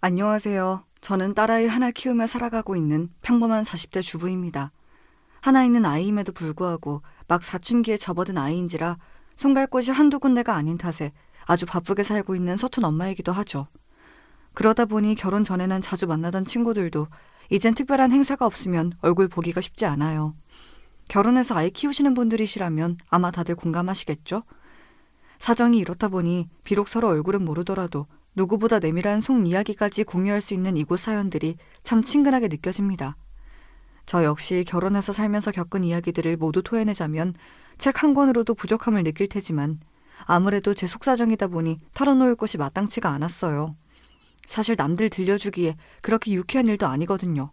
안녕하세요. 저는 딸아이 하나 키우며 살아가고 있는 평범한 40대 주부입니다. 하나 있는 아이임에도 불구하고 막 사춘기에 접어든 아이인지라 손 갈 곳이 한두 군데가 아닌 탓에 아주 바쁘게 살고 있는 서툰 엄마이기도 하죠. 그러다 보니 결혼 전에는 자주 만나던 친구들도 이젠 특별한 행사가 없으면 얼굴 보기가 쉽지 않아요. 결혼해서 아이 키우시는 분들이시라면 아마 다들 공감하시겠죠? 사정이 이렇다 보니 비록 서로 얼굴은 모르더라도 누구보다 내밀한 속 이야기까지 공유할 수 있는 이곳 사연들이 참 친근하게 느껴집니다. 저 역시 결혼해서 살면서 겪은 이야기들을 모두 토해내자면 책 한 권으로도 부족함을 느낄 테지만 아무래도 제 속사정이다 보니 털어놓을 곳이 마땅치가 않았어요. 사실 남들 들려주기에 그렇게 유쾌한 일도 아니거든요.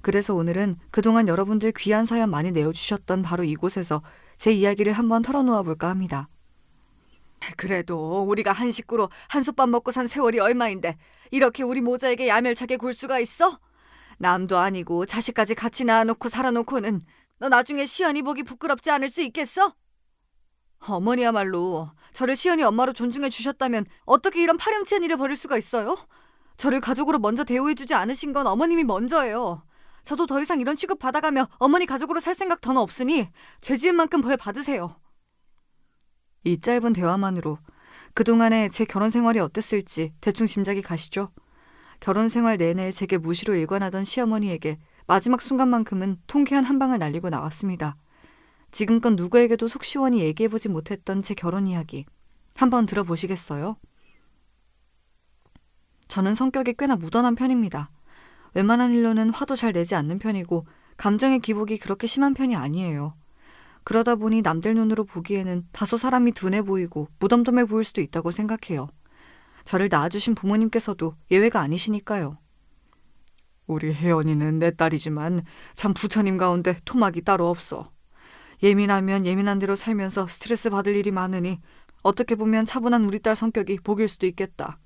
그래서 오늘은 그동안 여러분들 귀한 사연 많이 내어주셨던 바로 이곳에서 제 이야기를 한번 털어놓아 볼까 합니다. 그래도 우리가 한 식구로 한솥밥 먹고 산 세월이 얼마인데 이렇게 우리 모자에게 야멸차게 굴 수가 있어? 남도 아니고 자식까지 같이 낳아놓고 살아놓고는 너 나중에 시연이 보기 부끄럽지 않을 수 있겠어? 어머니야말로 저를 시연이 엄마로 존중해 주셨다면 어떻게 이런 파렴치한 일을 벌일 수가 있어요? 저를 가족으로 먼저 대우해주지 않으신 건 어머님이 먼저예요. 저도 더 이상 이런 취급 받아가며 어머니 가족으로 살 생각 더는 없으니 죄 지은 만큼 벌 받으세요. 이 짧은 대화만으로 그동안의 제 결혼 생활이 어땠을지 대충 짐작이 가시죠? 결혼 생활 내내 제게 무시로 일관하던 시어머니에게 마지막 순간만큼은 통쾌한 한 방을 날리고 나왔습니다. 지금껏 누구에게도 속 시원히 얘기해보지 못했던 제 결혼 이야기 한번 들어보시겠어요? 저는 성격이 꽤나 무던한 편입니다. 웬만한 일로는 화도 잘 내지 않는 편이고 감정의 기복이 그렇게 심한 편이 아니에요. 그러다 보니 남들 눈으로 보기에는 다소 사람이 둔해 보이고 무덤덤해 보일 수도 있다고 생각해요. 저를 낳아주신 부모님께서도 예외가 아니시니까요. 우리 혜연이는 내 딸이지만 참 부처님 가운데 토막이 따로 없어. 예민하면 예민한 대로 살면서 스트레스 받을 일이 많으니 어떻게 보면 차분한 우리 딸 성격이 복일 수도 있겠다.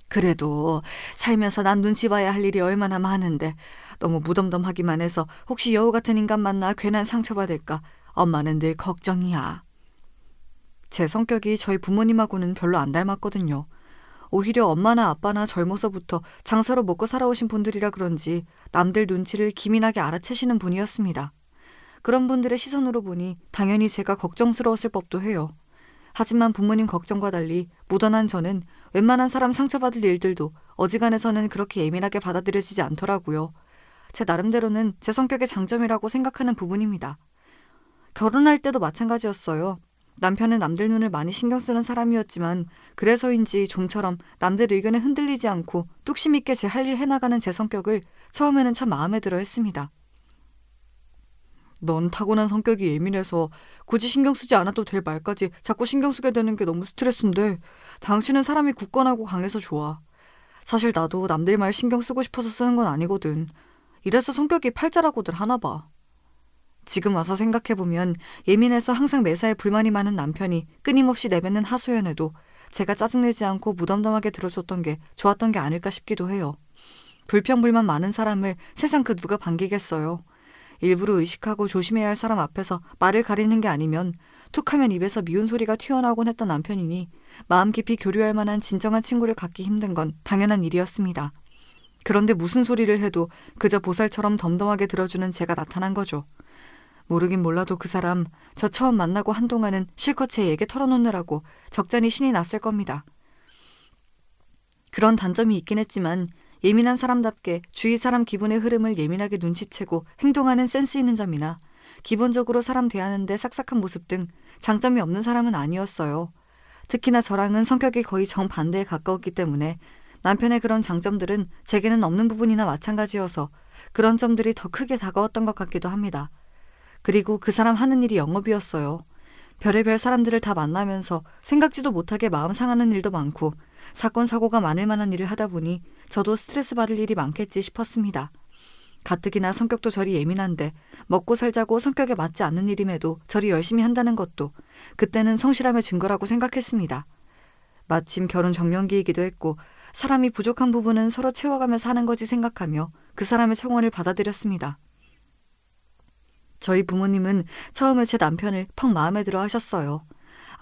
그래도 살면서 난 눈치 봐야 할 일이 얼마나 많은데 너무 무덤덤하기만 해서 혹시 여우 같은 인간 만나 괜한 상처받을까 엄마는 늘 걱정이야. 제 성격이 저희 부모님하고는 별로 안 닮았거든요. 오히려 엄마나 아빠나 젊어서부터 장사로 먹고 살아오신 분들이라 그런지 남들 눈치를 기민하게 알아채시는 분이었습니다. 그런 분들의 시선으로 보니 당연히 제가 걱정스러웠을 법도 해요. 하지만 부모님 걱정과 달리 무던한 저는 웬만한 사람 상처받을 일들도 어지간해서는 그렇게 예민하게 받아들여지지 않더라고요. 제 나름대로는 제 성격의 장점이라고 생각하는 부분입니다. 결혼할 때도 마찬가지였어요. 남편은 남들 눈을 많이 신경 쓰는 사람이었지만 그래서인지 좀처럼 남들 의견에 흔들리지 않고 뚝심 있게 제 할 일 해나가는 제 성격을 처음에는 참 마음에 들어 했습니다. 넌 타고난 성격이 예민해서 굳이 신경 쓰지 않아도 될 말까지 자꾸 신경 쓰게 되는 게 너무 스트레스인데 당신은 사람이 굳건하고 강해서 좋아. 사실 나도 남들 말 신경 쓰고 싶어서 쓰는 건 아니거든. 이래서 성격이 팔자라고들 하나 봐. 지금 와서 생각해보면 예민해서 항상 매사에 불만이 많은 남편이 끊임없이 내뱉는 하소연에도 제가 짜증내지 않고 무덤덤하게 들어줬던 게 좋았던 게 아닐까 싶기도 해요. 불평불만 많은 사람을 세상 그 누가 반기겠어요. 일부러 의식하고 조심해야 할 사람 앞에서 말을 가리는 게 아니면 툭하면 입에서 미운 소리가 튀어나오곤 했던 남편이니 마음 깊이 교류할 만한 진정한 친구를 갖기 힘든 건 당연한 일이었습니다. 그런데 무슨 소리를 해도 그저 보살처럼 덤덤하게 들어주는 제가 나타난 거죠. 모르긴 몰라도 그 사람 저 처음 만나고 한동안은 실컷 제 얘기 털어놓느라고 적잖이 신이 났을 겁니다. 그런 단점이 있긴 했지만 예민한 사람답게 주위 사람 기분의 흐름을 예민하게 눈치채고 행동하는 센스 있는 점이나 기본적으로 사람 대하는데 싹싹한 모습 등 장점이 없는 사람은 아니었어요. 특히나 저랑은 성격이 거의 정반대에 가까웠기 때문에 남편의 그런 장점들은 제게는 없는 부분이나 마찬가지여서 그런 점들이 더 크게 다가왔던 것 같기도 합니다. 그리고 그 사람 하는 일이 영업이었어요. 별의별 사람들을 다 만나면서 생각지도 못하게 마음 상하는 일도 많고 사건 사고가 많을 만한 일을 하다 보니 저도 스트레스 받을 일이 많겠지 싶었습니다. 가뜩이나 성격도 저리 예민한데 먹고 살자고 성격에 맞지 않는 일임에도 저리 열심히 한다는 것도 그때는 성실함의 증거라고 생각했습니다. 마침 결혼 정년기이기도 했고 사람이 부족한 부분은 서로 채워가면서 하는 거지 생각하며 그 사람의 청원을 받아들였습니다. 저희 부모님은 처음에 제 남편을 퍽 마음에 들어 하셨어요.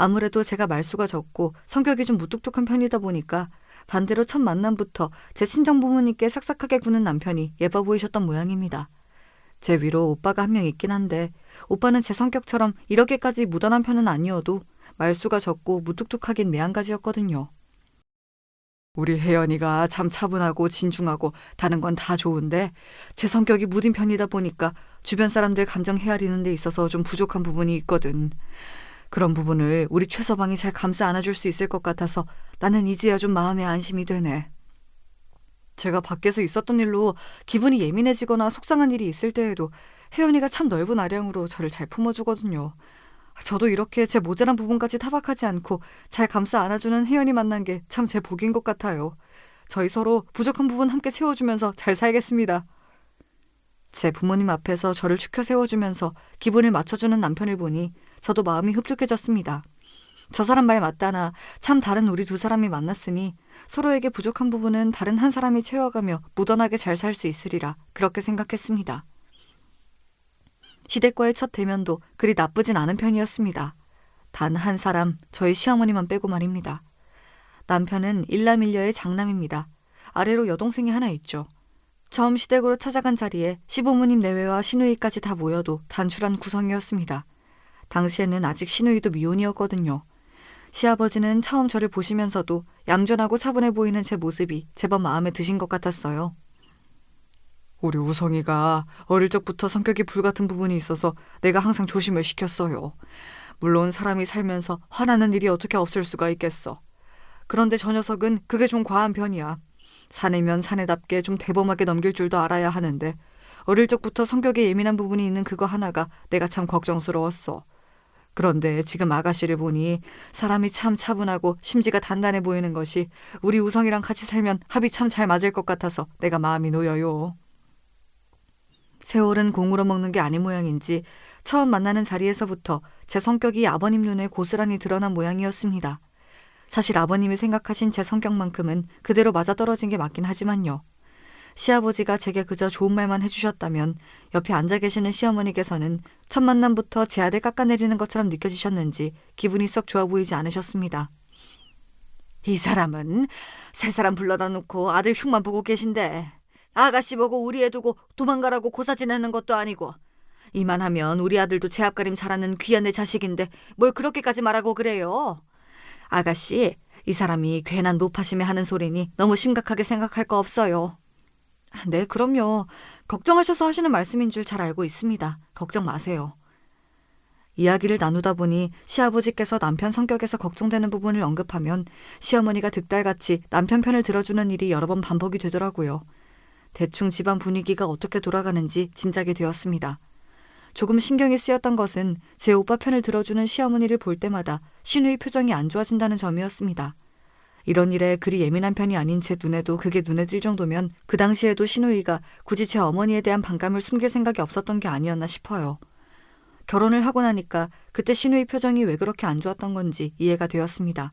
아무래도 제가 말수가 적고 성격이 좀 무뚝뚝한 편이다 보니까 반대로 첫 만남부터 제 친정 부모님께 싹싹하게 구는 남편이 예뻐 보이셨던 모양입니다. 제 위로 오빠가 한 명 있긴 한데 오빠는 제 성격처럼 이렇게까지 무던한 편은 아니어도 말수가 적고 무뚝뚝하긴 매한가지였거든요. 우리 혜연이가 참 차분하고 진중하고 다른 건 다 좋은데 제 성격이 무딘 편이다 보니까 주변 사람들 감정 헤아리는 데 있어서 좀 부족한 부분이 있거든. 그런 부분을 우리 최서방이 잘 감싸 안아줄 수 있을 것 같아서 나는 이제야 좀 마음에 안심이 되네. 제가 밖에서 있었던 일로 기분이 예민해지거나 속상한 일이 있을 때에도 혜연이가 참 넓은 아량으로 저를 잘 품어주거든요. 저도 이렇게 제 모자란 부분까지 타박하지 않고 잘 감싸 안아주는 혜연이 만난 게 참 제 복인 것 같아요. 저희 서로 부족한 부분 함께 채워주면서 잘 살겠습니다. 제 부모님 앞에서 저를 추켜 세워주면서 기분을 맞춰주는 남편을 보니 저도 마음이 흡족해졌습니다. 저 사람 말 맞다나 참 다른 우리 두 사람이 만났으니 서로에게 부족한 부분은 다른 한 사람이 채워가며 무던하게 잘 살 수 있으리라 그렇게 생각했습니다. 시댁과의 첫 대면도 그리 나쁘진 않은 편이었습니다. 단 한 사람, 저희 시어머니만 빼고 말입니다. 남편은 일남일녀의 장남입니다. 아래로 여동생이 하나 있죠. 처음 시댁으로 찾아간 자리에 시부모님 내외와 시누이까지 다 모여도 단출한 구성이었습니다. 당시에는 아직 시누이도 미혼이었거든요. 시아버지는 처음 저를 보시면서도 얌전하고 차분해 보이는 제 모습이 제법 마음에 드신 것 같았어요. 우리 우성이가 어릴 적부터 성격이 불같은 부분이 있어서 내가 항상 조심을 시켰어요. 물론 사람이 살면서 화나는 일이 어떻게 없을 수가 있겠어. 그런데 저 녀석은 그게 좀 과한 편이야. 사내면 사내답게 좀 대범하게 넘길 줄도 알아야 하는데 어릴 적부터 성격에 예민한 부분이 있는 그거 하나가 내가 참 걱정스러웠어. 그런데 지금 아가씨를 보니 사람이 참 차분하고 심지가 단단해 보이는 것이 우리 우성이랑 같이 살면 합이 참 잘 맞을 것 같아서 내가 마음이 놓여요. 세월은 공으로 먹는 게 아닌 모양인지 처음 만나는 자리에서부터 제 성격이 아버님 눈에 고스란히 드러난 모양이었습니다. 사실 아버님이 생각하신 제 성격만큼은 그대로 맞아떨어진 게 맞긴 하지만요. 시아버지가 제게 그저 좋은 말만 해주셨다면 옆에 앉아 계시는 시어머니께서는 첫 만남부터 제 아들 깎아내리는 것처럼 느껴지셨는지 기분이 썩 좋아 보이지 않으셨습니다. 이 사람은 세 사람 불러다 놓고 아들 흉만 보고 계신데 아가씨 보고 우리 애 두고 도망가라고 고사 지내는 것도 아니고 이만하면 우리 아들도 제 앞가림 잘하는 귀한 내 자식인데 뭘 그렇게까지 말하고 그래요. 아가씨, 이 사람이 괜한 노파심에 하는 소리니 너무 심각하게 생각할 거 없어요. 네, 그럼요. 걱정하셔서 하시는 말씀인 줄 잘 알고 있습니다. 걱정 마세요. 이야기를 나누다 보니 시아버지께서 남편 성격에서 걱정되는 부분을 언급하면 시어머니가 득달같이 남편 편을 들어주는 일이 여러 번 반복이 되더라고요. 대충 집안 분위기가 어떻게 돌아가는지 짐작이 되었습니다. 조금 신경이 쓰였던 것은 제 오빠 편을 들어주는 시어머니를 볼 때마다 시누이 표정이 안 좋아진다는 점이었습니다. 이런 일에 그리 예민한 편이 아닌 제 눈에도 그게 눈에 띌 정도면 그 당시에도 시누이가 굳이 제 어머니에 대한 반감을 숨길 생각이 없었던 게 아니었나 싶어요. 결혼을 하고 나니까 그때 시누이 표정이 왜 그렇게 안 좋았던 건지 이해가 되었습니다.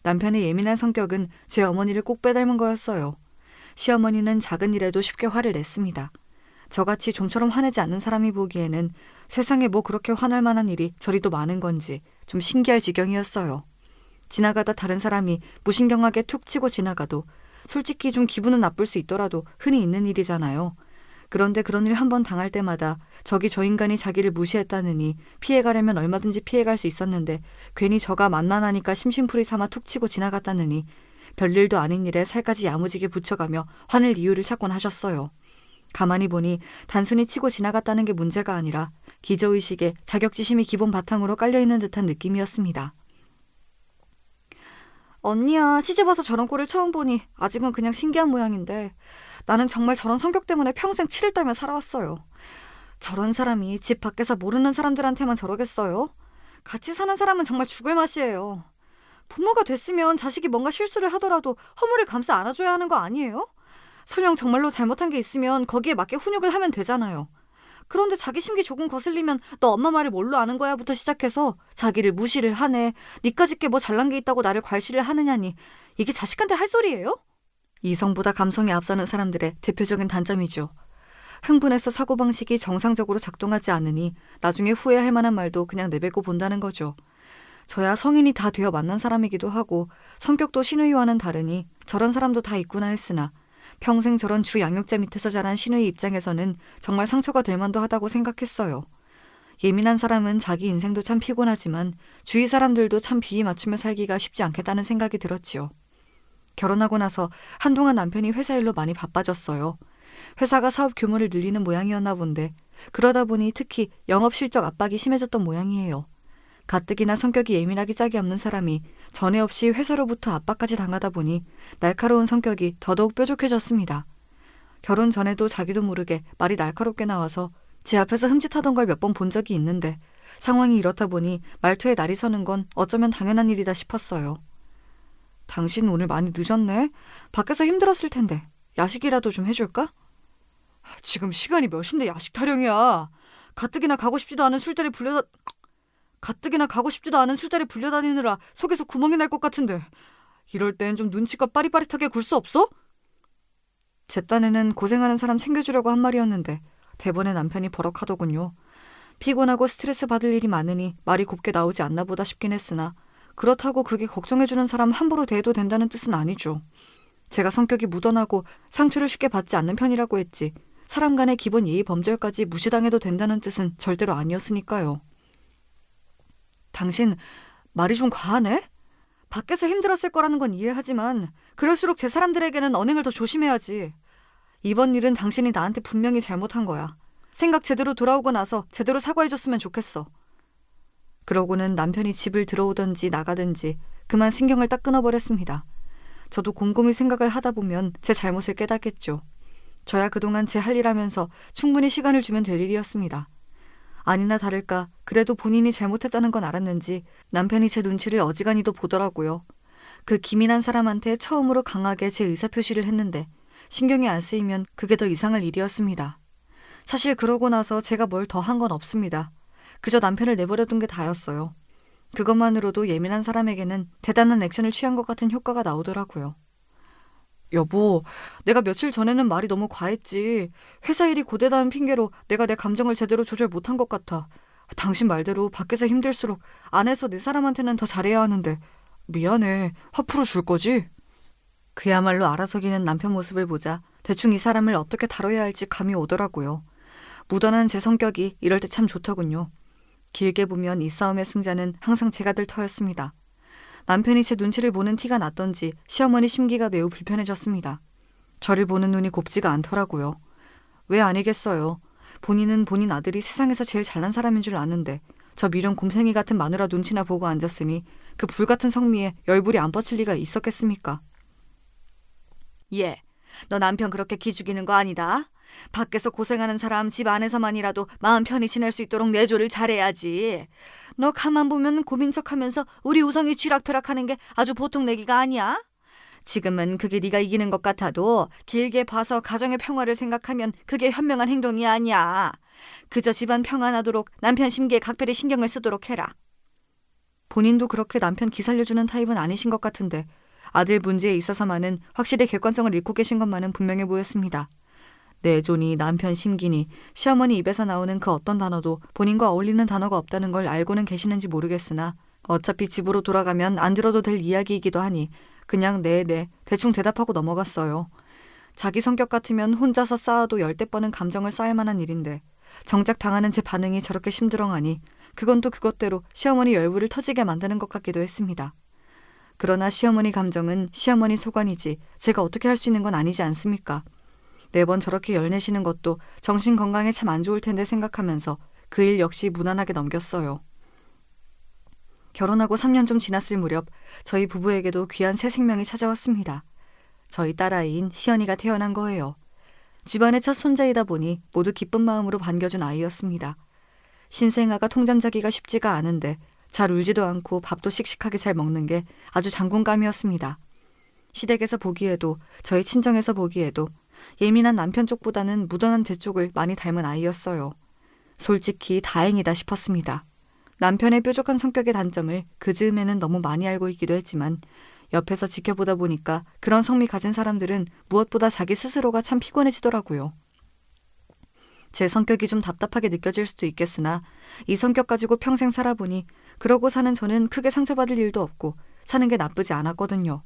남편의 예민한 성격은 제 어머니를 꼭 빼닮은 거였어요. 시어머니는 작은 일에도 쉽게 화를 냈습니다. 저같이 좀처럼 화내지 않는 사람이 보기에는 세상에 뭐 그렇게 화날 만한 일이 저리도 많은 건지 좀 신기할 지경이었어요. 지나가다 다른 사람이 무신경하게 툭 치고 지나가도 솔직히 좀 기분은 나쁠 수 있더라도 흔히 있는 일이잖아요. 그런데 그런 일 한 번 당할 때마다 저기 저 인간이 자기를 무시했다느니 피해가려면 얼마든지 피해갈 수 있었는데 괜히 저가 만만하니까 심심풀이 삼아 툭 치고 지나갔다느니 별일도 아닌 일에 살까지 야무지게 붙여가며 화낼 이유를 찾곤 하셨어요. 가만히 보니 단순히 치고 지나갔다는 게 문제가 아니라 기저의식에 자격지심이 기본 바탕으로 깔려있는 듯한 느낌이었습니다. 언니야, 시집와서 저런 꼴을 처음 보니 아직은 그냥 신기한 모양인데 나는 정말 저런 성격 때문에 평생 치를 떨며 살아왔어요. 저런 사람이 집 밖에서 모르는 사람들한테만 저러겠어요? 같이 사는 사람은 정말 죽을 맛이에요. 부모가 됐으면 자식이 뭔가 실수를 하더라도 허물을 감싸 안아줘야 하는 거 아니에요? 설령 정말로 잘못한 게 있으면 거기에 맞게 훈육을 하면 되잖아요. 그런데 자기 심기 조금 거슬리면 너 엄마 말을 뭘로 아는 거야 부터 시작해서 자기를 무시를 하네. 니까짓 게 뭐 잘난 게 있다고 나를 괄시를 하느냐니 이게 자식한테 할 소리예요? 이성보다 감성이 앞서는 사람들의 대표적인 단점이죠. 흥분해서 사고방식이 정상적으로 작동하지 않으니 나중에 후회할 만한 말도 그냥 내뱉고 본다는 거죠. 저야 성인이 다 되어 만난 사람이기도 하고 성격도 신우이와는 다르니 저런 사람도 다 있구나 했으나 평생 저런 주 양육자 밑에서 자란 신우이 입장에서는 정말 상처가 될 만도 하다고 생각했어요. 예민한 사람은 자기 인생도 참 피곤하지만 주위 사람들도 참 비위 맞추며 살기가 쉽지 않겠다는 생각이 들었지요. 결혼하고 나서 한동안 남편이 회사 일로 많이 바빠졌어요. 회사가 사업 규모를 늘리는 모양이었나 본데 그러다 보니 특히 영업 실적 압박이 심해졌던 모양이에요. 가뜩이나 성격이 예민하기 짝이 없는 사람이 전에 없이 회사로부터 압박까지 당하다 보니 날카로운 성격이 더더욱 뾰족해졌습니다. 결혼 전에도 자기도 모르게 말이 날카롭게 나와서 제 앞에서 흠칫하던 걸 몇 번 본 적이 있는데 상황이 이렇다 보니 말투에 날이 서는 건 어쩌면 당연한 일이다 싶었어요. 당신 오늘 많이 늦었네? 밖에서 힘들었을 텐데 야식이라도 좀 해줄까? 지금 시간이 몇 시인데 야식 타령이야. 가뜩이나 가고 싶지도 않은 술자리 불려다니느라 속에서 구멍이 날 것 같은데 이럴 땐 좀 눈치껏 빠릿빠릿하게 굴 수 없어? 제 딴에는 고생하는 사람 챙겨주려고 한 말이었는데 대번에 남편이 버럭하더군요. 피곤하고 스트레스 받을 일이 많으니 말이 곱게 나오지 않나 보다 싶긴 했으나 그렇다고 그게 걱정해주는 사람 함부로 대해도 된다는 뜻은 아니죠. 제가 성격이 무던하고 상처를 쉽게 받지 않는 편이라고 했지 사람 간의 기본 예의 범절까지 무시당해도 된다는 뜻은 절대로 아니었으니까요. 당신 말이 좀 과하네? 밖에서 힘들었을 거라는 건 이해하지만 그럴수록 제 사람들에게는 언행을 더 조심해야지. 이번 일은 당신이 나한테 분명히 잘못한 거야. 생각 제대로 돌아오고 나서 제대로 사과해줬으면 좋겠어. 그러고는 남편이 집을 들어오든지 나가든지 그만 신경을 딱 끊어버렸습니다. 저도 곰곰이 생각을 하다 보면 제 잘못을 깨닫겠죠. 저야 그동안 제 할 일 하면서 충분히 시간을 주면 될 일이었습니다. 아니나 다를까 그래도 본인이 잘못했다는 건 알았는지 남편이 제 눈치를 어지간히도 보더라고요. 그 기민한 사람한테 처음으로 강하게 제 의사표시를 했는데 신경이 안 쓰이면 그게 더 이상할 일이었습니다. 사실 그러고 나서 제가 뭘 더 한 건 없습니다. 그저 남편을 내버려둔 게 다였어요. 그것만으로도 예민한 사람에게는 대단한 액션을 취한 것 같은 효과가 나오더라고요. 여보, 내가 며칠 전에는 말이 너무 과했지. 회사 일이 고되다는 핑계로 내가 내 감정을 제대로 조절 못한 것 같아. 당신 말대로 밖에서 힘들수록 안에서 내 사람한테는 더 잘해야 하는데 미안해. 화 풀어줄 거지? 그야말로 알아서기는 남편 모습을 보자 대충 이 사람을 어떻게 다뤄야 할지 감이 오더라고요. 무던한 제 성격이 이럴 때 참 좋더군요. 길게 보면 이 싸움의 승자는 항상 제가 될 터였습니다. 남편이 제 눈치를 보는 티가 났던지 시어머니 심기가 매우 불편해졌습니다. 저를 보는 눈이 곱지가 않더라고요. 왜 아니겠어요. 본인은 본인 아들이 세상에서 제일 잘난 사람인 줄 아는데 저 미련 곰생이 같은 마누라 눈치나 보고 앉았으니 그 불같은 성미에 열불이 안 뻗칠 리가 있었겠습니까? 예, 너 남편 그렇게 기죽이는 거 아니다. 밖에서 고생하는 사람 집 안에서만이라도 마음 편히 지낼 수 있도록 내조를 잘해야지. 너 가만 보면 고민 척하면서 우리 우성이 쥐락펴락하는 게 아주 보통 내기가 아니야. 지금은 그게 네가 이기는 것 같아도 길게 봐서 가정의 평화를 생각하면 그게 현명한 행동이 아니야. 그저 집안 평안하도록 남편 심기에 각별히 신경을 쓰도록 해라. 본인도 그렇게 남편 기살려주는 타입은 아니신 것 같은데 아들 문제에 있어서만은 확실히 객관성을 잃고 계신 것만은 분명해 보였습니다. 내조니 남편 심기니 시어머니 입에서 나오는 그 어떤 단어도 본인과 어울리는 단어가 없다는 걸 알고는 계시는지 모르겠으나 어차피 집으로 돌아가면 안 들어도 될 이야기이기도 하니 그냥 네 대충 대답하고 넘어갔어요. 자기 성격 같으면 혼자서 쌓아도 10대 뻔은 감정을 쌓을 만한 일인데 정작 당하는 제 반응이 저렇게 심드렁하니 그건 또 그것대로 시어머니 열불을 터지게 만드는 것 같기도 했습니다. 그러나 시어머니 감정은 시어머니 소관이지 제가 어떻게 할 수 있는 건 아니지 않습니까? 매번 저렇게 열내시는 것도 정신 건강에 참 안 좋을 텐데 생각하면서 그 일 역시 무난하게 넘겼어요. 결혼하고 3년 좀 지났을 무렵 저희 부부에게도 귀한 새 생명이 찾아왔습니다. 저희 딸아이인 시연이가 태어난 거예요. 집안의 첫 손자이다 보니 모두 기쁜 마음으로 반겨준 아이였습니다. 신생아가 통잠 자기가 쉽지가 않은데 잘 울지도 않고 밥도 씩씩하게 잘 먹는 게 아주 장군감이었습니다. 시댁에서 보기에도 저희 친정에서 보기에도 예민한 남편 쪽보다는 무던한 제 쪽을 많이 닮은 아이였어요. 솔직히 다행이다 싶었습니다. 남편의 뾰족한 성격의 단점을 그 즈음에는 너무 많이 알고 있기도 했지만 옆에서 지켜보다 보니까 그런 성미 가진 사람들은 무엇보다 자기 스스로가 참 피곤해지더라고요. 제 성격이 좀 답답하게 느껴질 수도 있겠으나 이 성격 가지고 평생 살아보니 그러고 사는 저는 크게 상처받을 일도 없고 사는 게 나쁘지 않았거든요.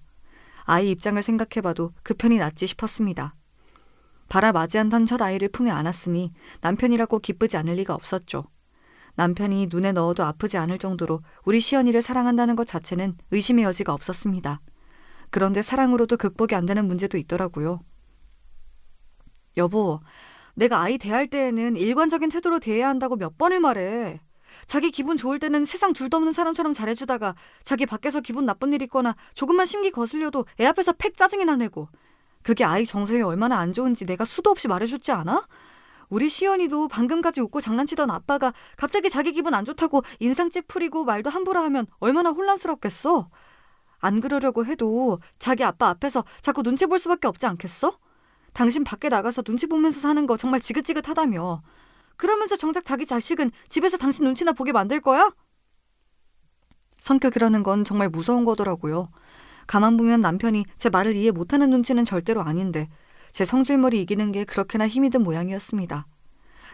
아이 입장을 생각해봐도 그 편이 낫지 싶었습니다. 바라 맞이한던 첫 아이를 품에 안았으니 남편이라고 기쁘지 않을 리가 없었죠. 남편이 눈에 넣어도 아프지 않을 정도로 우리 시연이를 사랑한다는 것 자체는 의심의 여지가 없었습니다. 그런데 사랑으로도 극복이 안 되는 문제도 있더라고요. 여보, 내가 아이 대할 때에는 일관적인 태도로 대해야 한다고 몇 번을 말해. 자기 기분 좋을 때는 세상 둘도 없는 사람처럼 잘해주다가 자기 밖에서 기분 나쁜 일 있거나 조금만 심기 거슬려도 애 앞에서 팩 짜증이나 내고. 그게 아이 정서에 얼마나 안 좋은지 내가 수도 없이 말해줬지 않아? 우리 시연이도 방금까지 웃고 장난치던 아빠가 갑자기 자기 기분 안 좋다고 인상 찌푸리고 말도 함부로 하면 얼마나 혼란스럽겠어? 안 그러려고 해도 자기 아빠 앞에서 자꾸 눈치 볼 수밖에 없지 않겠어? 당신 밖에 나가서 눈치 보면서 사는 거 정말 지긋지긋하다며. 그러면서 정작 자기 자식은 집에서 당신 눈치나 보게 만들 거야? 성격이라는 건 정말 무서운 거더라고요. 가만 보면 남편이 제 말을 이해 못하는 눈치는 절대로 아닌데 제 성질머리 이기는 게 그렇게나 힘이 든 모양이었습니다.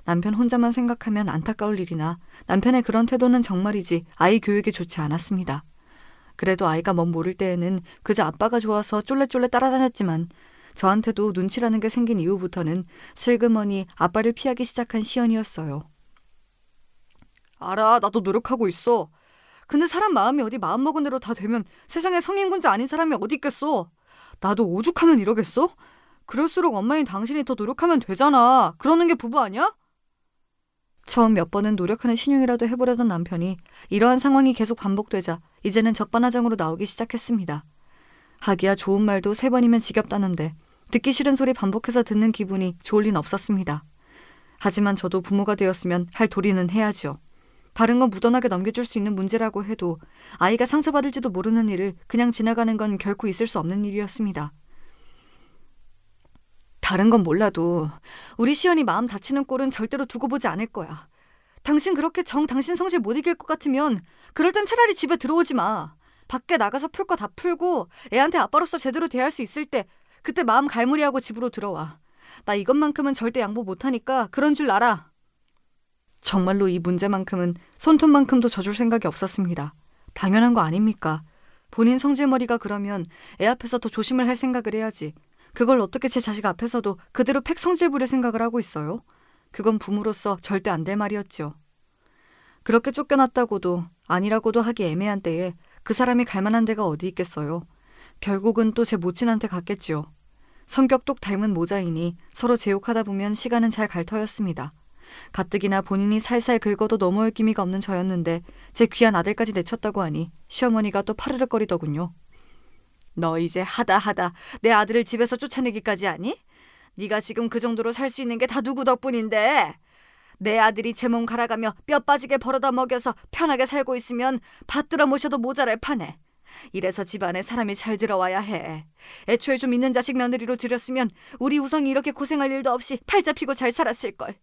남편 혼자만 생각하면 안타까울 일이나 남편의 그런 태도는 정말이지 아이 교육에 좋지 않았습니다. 그래도 아이가 뭔 모를 때에는 그저 아빠가 좋아서 쫄래쫄래 따라다녔지만 저한테도 눈치라는 게 생긴 이후부터는 슬그머니 아빠를 피하기 시작한 시연이었어요. 알아, 나도 노력하고 있어. 근데 사람 마음이 어디 마음먹은 대로 다 되면 세상에 성인군자 아닌 사람이 어디 있겠어. 나도 오죽하면 이러겠어? 그럴수록 엄마인 당신이 더 노력하면 되잖아. 그러는 게 부부 아니야? 처음 몇 번은 노력하는 신용이라도 해보려던 남편이 이러한 상황이 계속 반복되자 이제는 적반하장으로 나오기 시작했습니다. 하기야 좋은 말도 3번이면 지겹다는데 듣기 싫은 소리 반복해서 듣는 기분이 좋을 린 없었습니다. 하지만 저도 부모가 되었으면 할 도리는 해야죠. 다른 건 무던하게 넘겨줄 수 있는 문제라고 해도 아이가 상처받을지도 모르는 일을 그냥 지나가는 건 결코 있을 수 없는 일이었습니다. 다른 건 몰라도 우리 시연이 마음 다치는 꼴은 절대로 두고 보지 않을 거야. 당신 그렇게 당신 성질 못 이길 것 같으면 그럴 땐 차라리 집에 들어오지 마. 밖에 나가서 풀 거 다 풀고 애한테 아빠로서 제대로 대할 수 있을 때 그때 마음 갈무리하고 집으로 들어와. 나 이것만큼은 절대 양보 못하니까 그런 줄 알아. 정말로 이 문제만큼은 손톱만큼도 져줄 생각이 없었습니다. 당연한 거 아닙니까? 본인 성질머리가 그러면 애 앞에서 더 조심을 할 생각을 해야지. 그걸 어떻게 제 자식 앞에서도 그대로 팩 성질 부릴 생각을 하고 있어요? 그건 부모로서 절대 안 될 말이었죠. 그렇게 쫓겨났다고도 아니라고도 하기 애매한 때에 그 사람이 갈 만한 데가 어디 있겠어요. 결국은 또 제 모친한테 갔겠지요. 성격 똑 닮은 모자이니 서로 제욕하다 보면 시간은 잘 갈 터였습니다. 가뜩이나 본인이 살살 긁어도 넘어올 기미가 없는 저였는데 제 귀한 아들까지 내쳤다고 하니 시어머니가 또 파르륵거리더군요. 너 이제 하다 내 아들을 집에서 쫓아내기까지 하니? 네가 지금 그 정도로 살 수 있는 게 다 누구 덕분인데? 내 아들이 제 몸 갈아가며 뼈 빠지게 벌어다 먹여서 편하게 살고 있으면 받들어 모셔도 모자랄 판에. 이래서 집안에 사람이 잘 들어와야 해. 애초에 좀 있는 자식 며느리로 들였으면 우리 우성이 이렇게 고생할 일도 없이 팔자 피고 잘 살았을걸.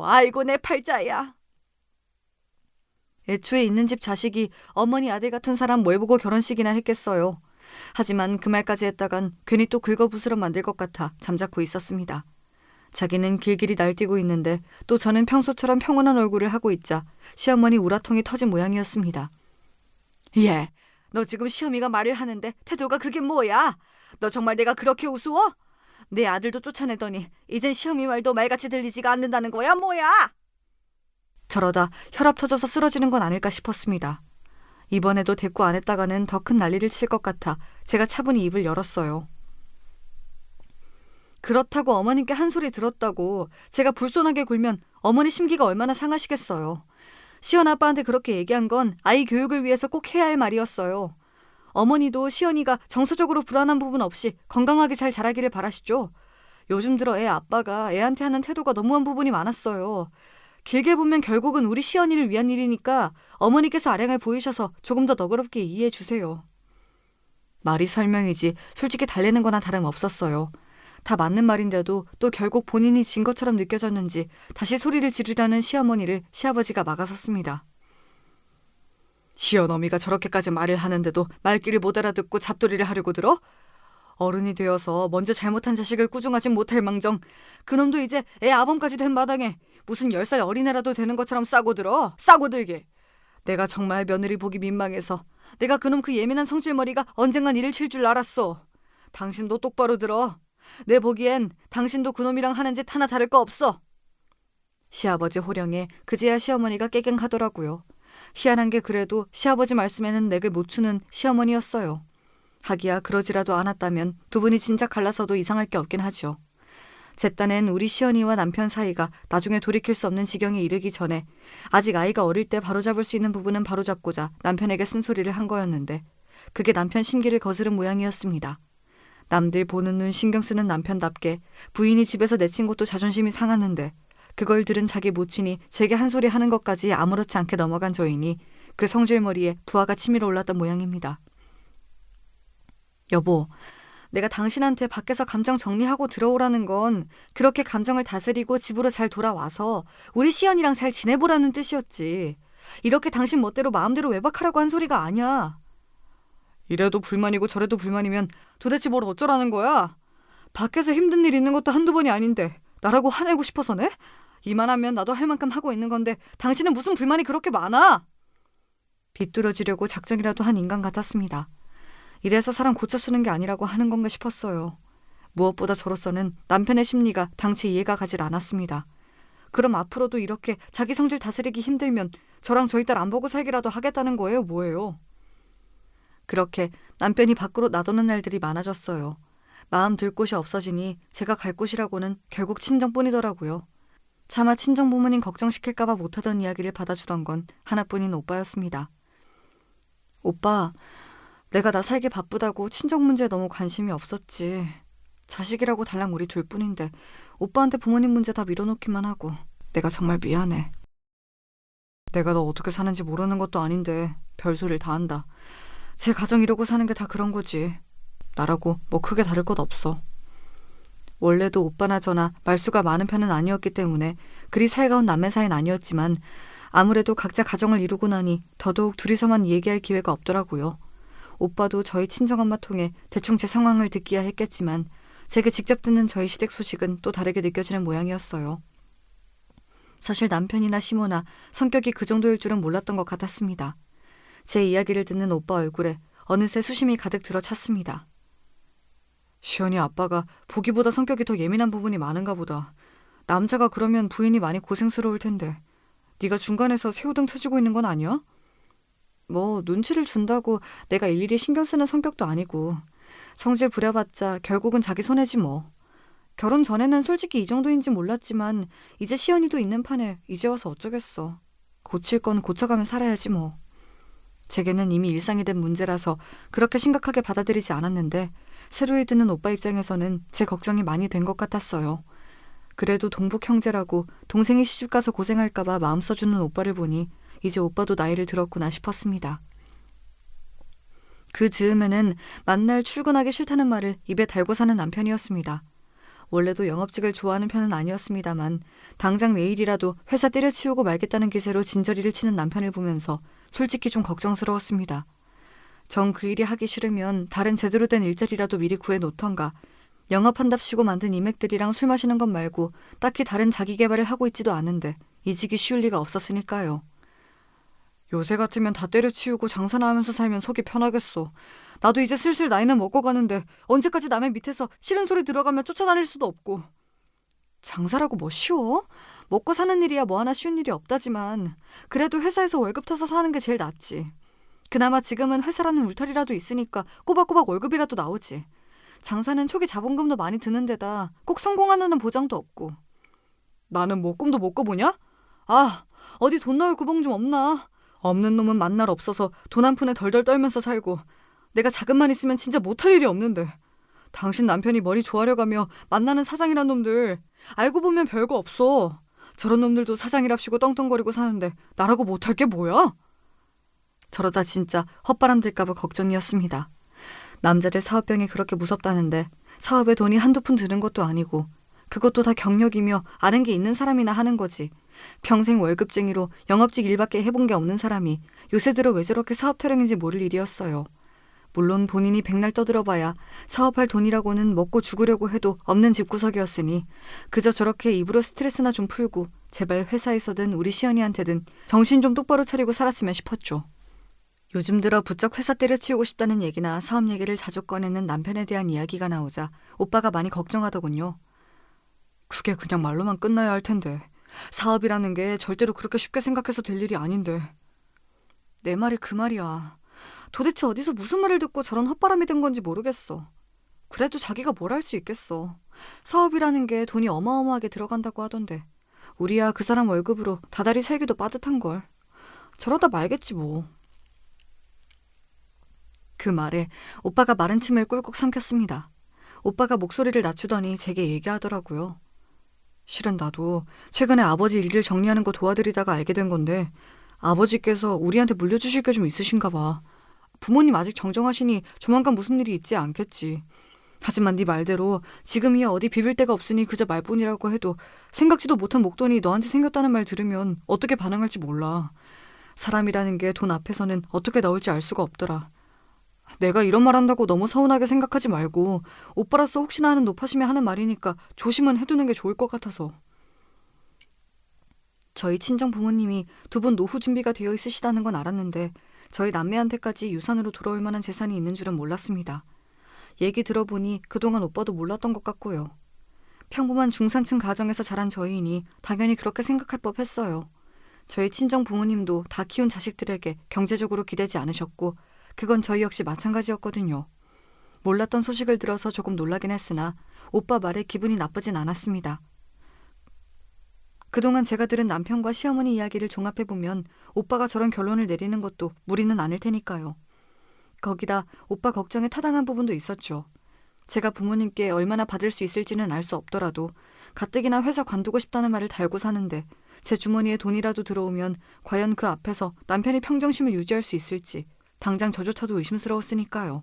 아이고 내 팔자야. 애초에 있는 집 자식이 어머니 아들 같은 사람 뭘 보고 결혼식이나 했겠어요. 하지만 그 말까지 했다간 괜히 또 긁어부스럼 만들 것 같아 잠자코 있었습니다. 자기는 길길이 날뛰고 있는데 또 저는 평소처럼 평온한 얼굴을 하고 있자 시어머니 우라통이 터진 모양이었습니다. 예, 너 지금 시어미가 말을 하는데 태도가 그게 뭐야? 너 정말 내가 그렇게 우스워? 내 아들도 쫓아내더니 이젠 시어미 말도 말같이 들리지가 않는다는 거야 뭐야? 저러다 혈압 터져서 쓰러지는 건 아닐까 싶었습니다. 이번에도 대꾸 안 했다가는 더 큰 난리를 칠 것 같아 제가 차분히 입을 열었어요. 그렇다고 어머님께 한 소리 들었다고 제가 불손하게 굴면 어머니 심기가 얼마나 상하시겠어요. 시연 아빠한테 그렇게 얘기한 건 아이 교육을 위해서 꼭 해야 할 말이었어요. 어머니도 시연이가 정서적으로 불안한 부분 없이 건강하게 잘 자라기를 바라시죠. 요즘 들어 애 아빠가 애한테 하는 태도가 너무한 부분이 많았어요. 길게 보면 결국은 우리 시연이를 위한 일이니까 어머니께서 아량을 보이셔서 조금 더 너그럽게 이해해 주세요. 말이 설명이지 솔직히 달래는 거나 다름없었어요. 다 맞는 말인데도 또 결국 본인이 진 것처럼 느껴졌는지 다시 소리를 지르려는 시어머니를 시아버지가 막아섰습니다. 시어머니가 저렇게까지 말을 하는데도 말귀를 못 알아듣고 잡돌이를 하려고 들어? 어른이 되어서 먼저 잘못한 자식을 꾸중하진 못할 망정 그놈도 이제 애 아범까지 된 마당에 무슨 10살 어린애라도 되는 것처럼 싸고들어. 싸고들게. 내가 정말 며느리 보기 민망해서 내가 그놈 그 예민한 성질머리가 언젠간 일을 칠 줄 알았어. 당신도 똑바로 들어. 내 보기엔 당신도 그놈이랑 하는 짓 하나 다를 거 없어. 시아버지 호령에 그제야 시어머니가 깨갱하더라고요. 희한한 게 그래도 시아버지 말씀에는 맥을 못 추는 시어머니였어요. 하기야 그러지라도 않았다면 두 분이 진작 갈라서도 이상할 게 없긴 하죠. 제 딴엔 우리 시언니와 남편 사이가 나중에 돌이킬 수 없는 지경에 이르기 전에 아직 아이가 어릴 때 바로잡을 수 있는 부분은 바로잡고자 남편에게 쓴소리를 한 거였는데 그게 남편 심기를 거스른 모양이었습니다. 남들 보는 눈 신경 쓰는 남편답게 부인이 집에서 내친 것도 자존심이 상하는데 그걸 들은 자기 모친이 제게 한 소리 하는 것까지 아무렇지 않게 넘어간 저이니 그 성질머리에 부하가 치밀어 올랐던 모양입니다. 여보, 내가 당신한테 밖에서 감정 정리하고 들어오라는 건 그렇게 감정을 다스리고 집으로 잘 돌아와서 우리 시연이랑 잘 지내보라는 뜻이었지. 이렇게 당신 멋대로 마음대로 외박하라고 한 소리가 아니야. 이래도 불만이고 저래도 불만이면 도대체 뭘 어쩌라는 거야? 밖에서 힘든 일 있는 것도 한두 번이 아닌데 나라고 화내고 싶어서네? 이만하면 나도 할 만큼 하고 있는 건데 당신은 무슨 불만이 그렇게 많아? 비뚤어지려고 작정이라도 한 인간 같았습니다. 이래서 사람 고쳐 쓰는 게 아니라고 하는 건가 싶었어요. 무엇보다 저로서는 남편의 심리가 당최 이해가 가질 않았습니다. 그럼 앞으로도 이렇게 자기 성질 다스리기 힘들면 저랑 저희 딸 안 보고 살기라도 하겠다는 거예요, 뭐예요? 그렇게 남편이 밖으로 나도는 날들이 많아졌어요. 마음 들 곳이 없어지니 제가 갈 곳이라고는 결국 친정뿐이더라고요. 차마 친정 부모님 걱정시킬까봐 못하던 이야기를 받아주던 건 하나뿐인 오빠였습니다. 오빠, 내가 나 살기 바쁘다고 친정 문제에 너무 관심이 없었지. 자식이라고 달랑 우리 둘뿐인데 오빠한테 부모님 문제 다 밀어놓기만 하고 내가 정말 미안해. 내가 너 어떻게 사는지 모르는 것도 아닌데 별소리를 다 한다. 제 가정 이러고 사는 게 다 그런 거지. 나라고 뭐 크게 다를 것 없어. 원래도 오빠나 저나 말수가 많은 편은 아니었기 때문에 그리 살가운 남매 사이는 아니었지만 아무래도 각자 가정을 이루고 나니 더더욱 둘이서만 얘기할 기회가 없더라고요. 오빠도 저희 친정엄마 통해 대충 제 상황을 듣기야 했겠지만 제게 직접 듣는 저희 시댁 소식은 또 다르게 느껴지는 모양이었어요. 사실 남편이나 시모나 성격이 그 정도일 줄은 몰랐던 것 같았습니다. 제 이야기를 듣는 오빠 얼굴에 어느새 수심이 가득 들어찼습니다. 시연이 아빠가 보기보다 성격이 더 예민한 부분이 많은가 보다. 남자가 그러면 부인이 많이 고생스러울 텐데 네가 중간에서 새우등 터지고 있는 건 아니야? 뭐 눈치를 준다고 내가 일일이 신경 쓰는 성격도 아니고 성질 부려봤자 결국은 자기 손해지 뭐. 결혼 전에는 솔직히 이 정도인지 몰랐지만 이제 시연이도 있는 판에 이제 와서 어쩌겠어. 고칠 건 고쳐가며 살아야지 뭐. 제게는 이미 일상이 된 문제라서 그렇게 심각하게 받아들이지 않았는데 새로이 듣는 오빠 입장에서는 제 걱정이 많이 된 것 같았어요. 그래도 동복 형제라고 동생이 시집가서 고생할까봐 마음 써주는 오빠를 보니 이제 오빠도 나이를 들었구나 싶었습니다. 그 즈음에는 만날 출근하기 싫다는 말을 입에 달고 사는 남편이었습니다. 원래도 영업직을 좋아하는 편은 아니었습니다만 당장 내일이라도 회사 때려치우고 말겠다는 기세로 진저리를 치는 남편을 보면서 솔직히 좀 걱정스러웠습니다. 정 그 일이 하기 싫으면 다른 제대로 된 일자리라도 미리 구해놓던가 영업한답시고 만든 이맥들이랑 술 마시는 것 말고 딱히 다른 자기 개발을 하고 있지도 않은데 이직이 쉬울 리가 없었으니까요. 요새 같으면 다 때려치우고 장사나 하면서 살면 속이 편하겠어. 나도 이제 슬슬 나이는 먹고 가는데 언제까지 남의 밑에서 싫은 소리 들어가면 쫓아다닐 수도 없고. 장사라고 뭐 쉬워? 먹고 사는 일이야 뭐 하나 쉬운 일이 없다지만 그래도 회사에서 월급 타서 사는 게 제일 낫지. 그나마 지금은 회사라는 울타리라도 있으니까 꼬박꼬박 월급이라도 나오지. 장사는 초기 자본금도 많이 드는 데다 꼭 성공하는 보장도 없고. 나는 뭐 꿈도 못 꿔보냐? 아, 어디 돈 나올 구멍 좀 없나? 없는 놈은 만날 없어서 돈 한 푼에 덜덜 떨면서 살고 내가 자금만 있으면 진짜 못할 일이 없는데 당신 남편이 머리 조아려가며 만나는 사장이란 놈들 알고 보면 별거 없어. 저런 놈들도 사장이랍시고 떵떵거리고 사는데 나라고 못할 게 뭐야? 저러다 진짜 헛바람 들까 봐 걱정이었습니다. 남자들 사업병이 그렇게 무섭다는데 사업에 돈이 한두 푼 드는 것도 아니고 그것도 다 경력이며 아는 게 있는 사람이나 하는 거지. 평생 월급쟁이로 영업직 일밖에 해본 게 없는 사람이 요새 들어 왜 저렇게 사업 타령인지 모를 일이었어요. 물론 본인이 백날 떠들어봐야 사업할 돈이라고는 먹고 죽으려고 해도 없는 집구석이었으니 그저 저렇게 입으로 스트레스나 좀 풀고 제발 회사에서든 우리 시연이한테든 정신 좀 똑바로 차리고 살았으면 싶었죠. 요즘 들어 부쩍 회사 때려치우고 싶다는 얘기나 사업 얘기를 자주 꺼내는 남편에 대한 이야기가 나오자 오빠가 많이 걱정하더군요. 그게 그냥 말로만 끝나야 할 텐데 사업이라는 게 절대로 그렇게 쉽게 생각해서 될 일이 아닌데. 내 말이 그 말이야. 도대체 어디서 무슨 말을 듣고 저런 헛바람이 든 건지 모르겠어. 그래도 자기가 뭘 할 수 있겠어. 사업이라는 게 돈이 어마어마하게 들어간다고 하던데 우리야 그 사람 월급으로 다달이 살기도 빠듯한걸. 저러다 말겠지 뭐. 그 말에 오빠가 마른 침을 꿀꺽 삼켰습니다. 오빠가 목소리를 낮추더니 제게 얘기하더라고요. 실은 나도 최근에 아버지 일을 정리하는 거 도와드리다가 알게 된 건데 아버지께서 우리한테 물려주실 게 좀 있으신가 봐. 부모님 아직 정정하시니 조만간 무슨 일이 있지 않겠지. 하지만 네 말대로 지금이야 어디 비빌 데가 없으니 그저 말뿐이라고 해도 생각지도 못한 목돈이 너한테 생겼다는 말 들으면 어떻게 반응할지 몰라. 사람이라는 게 돈 앞에서는 어떻게 나올지 알 수가 없더라. 내가 이런 말 한다고 너무 서운하게 생각하지 말고 오빠로서 혹시나 하는 노파심에 하는 말이니까 조심은 해두는 게 좋을 것 같아서. 저희 친정 부모님이 두 분 노후 준비가 되어 있으시다는 건 알았는데 저희 남매한테까지 유산으로 돌아올 만한 재산이 있는 줄은 몰랐습니다. 얘기 들어보니 그동안 오빠도 몰랐던 것 같고요. 평범한 중산층 가정에서 자란 저희이니 당연히 그렇게 생각할 법했어요. 저희 친정 부모님도 다 키운 자식들에게 경제적으로 기대지 않으셨고 그건 저희 역시 마찬가지였거든요. 몰랐던 소식을 들어서 조금 놀라긴 했으나 오빠 말에 기분이 나쁘진 않았습니다. 그동안 제가 들은 남편과 시어머니 이야기를 종합해보면 오빠가 저런 결론을 내리는 것도 무리는 않을 테니까요. 거기다 오빠 걱정에 타당한 부분도 있었죠. 제가 부모님께 얼마나 받을 수 있을지는 알 수 없더라도 가뜩이나 회사 관두고 싶다는 말을 달고 사는데 제 주머니에 돈이라도 들어오면 과연 그 앞에서 남편이 평정심을 유지할 수 있을지 당장 저조차도 의심스러웠으니까요.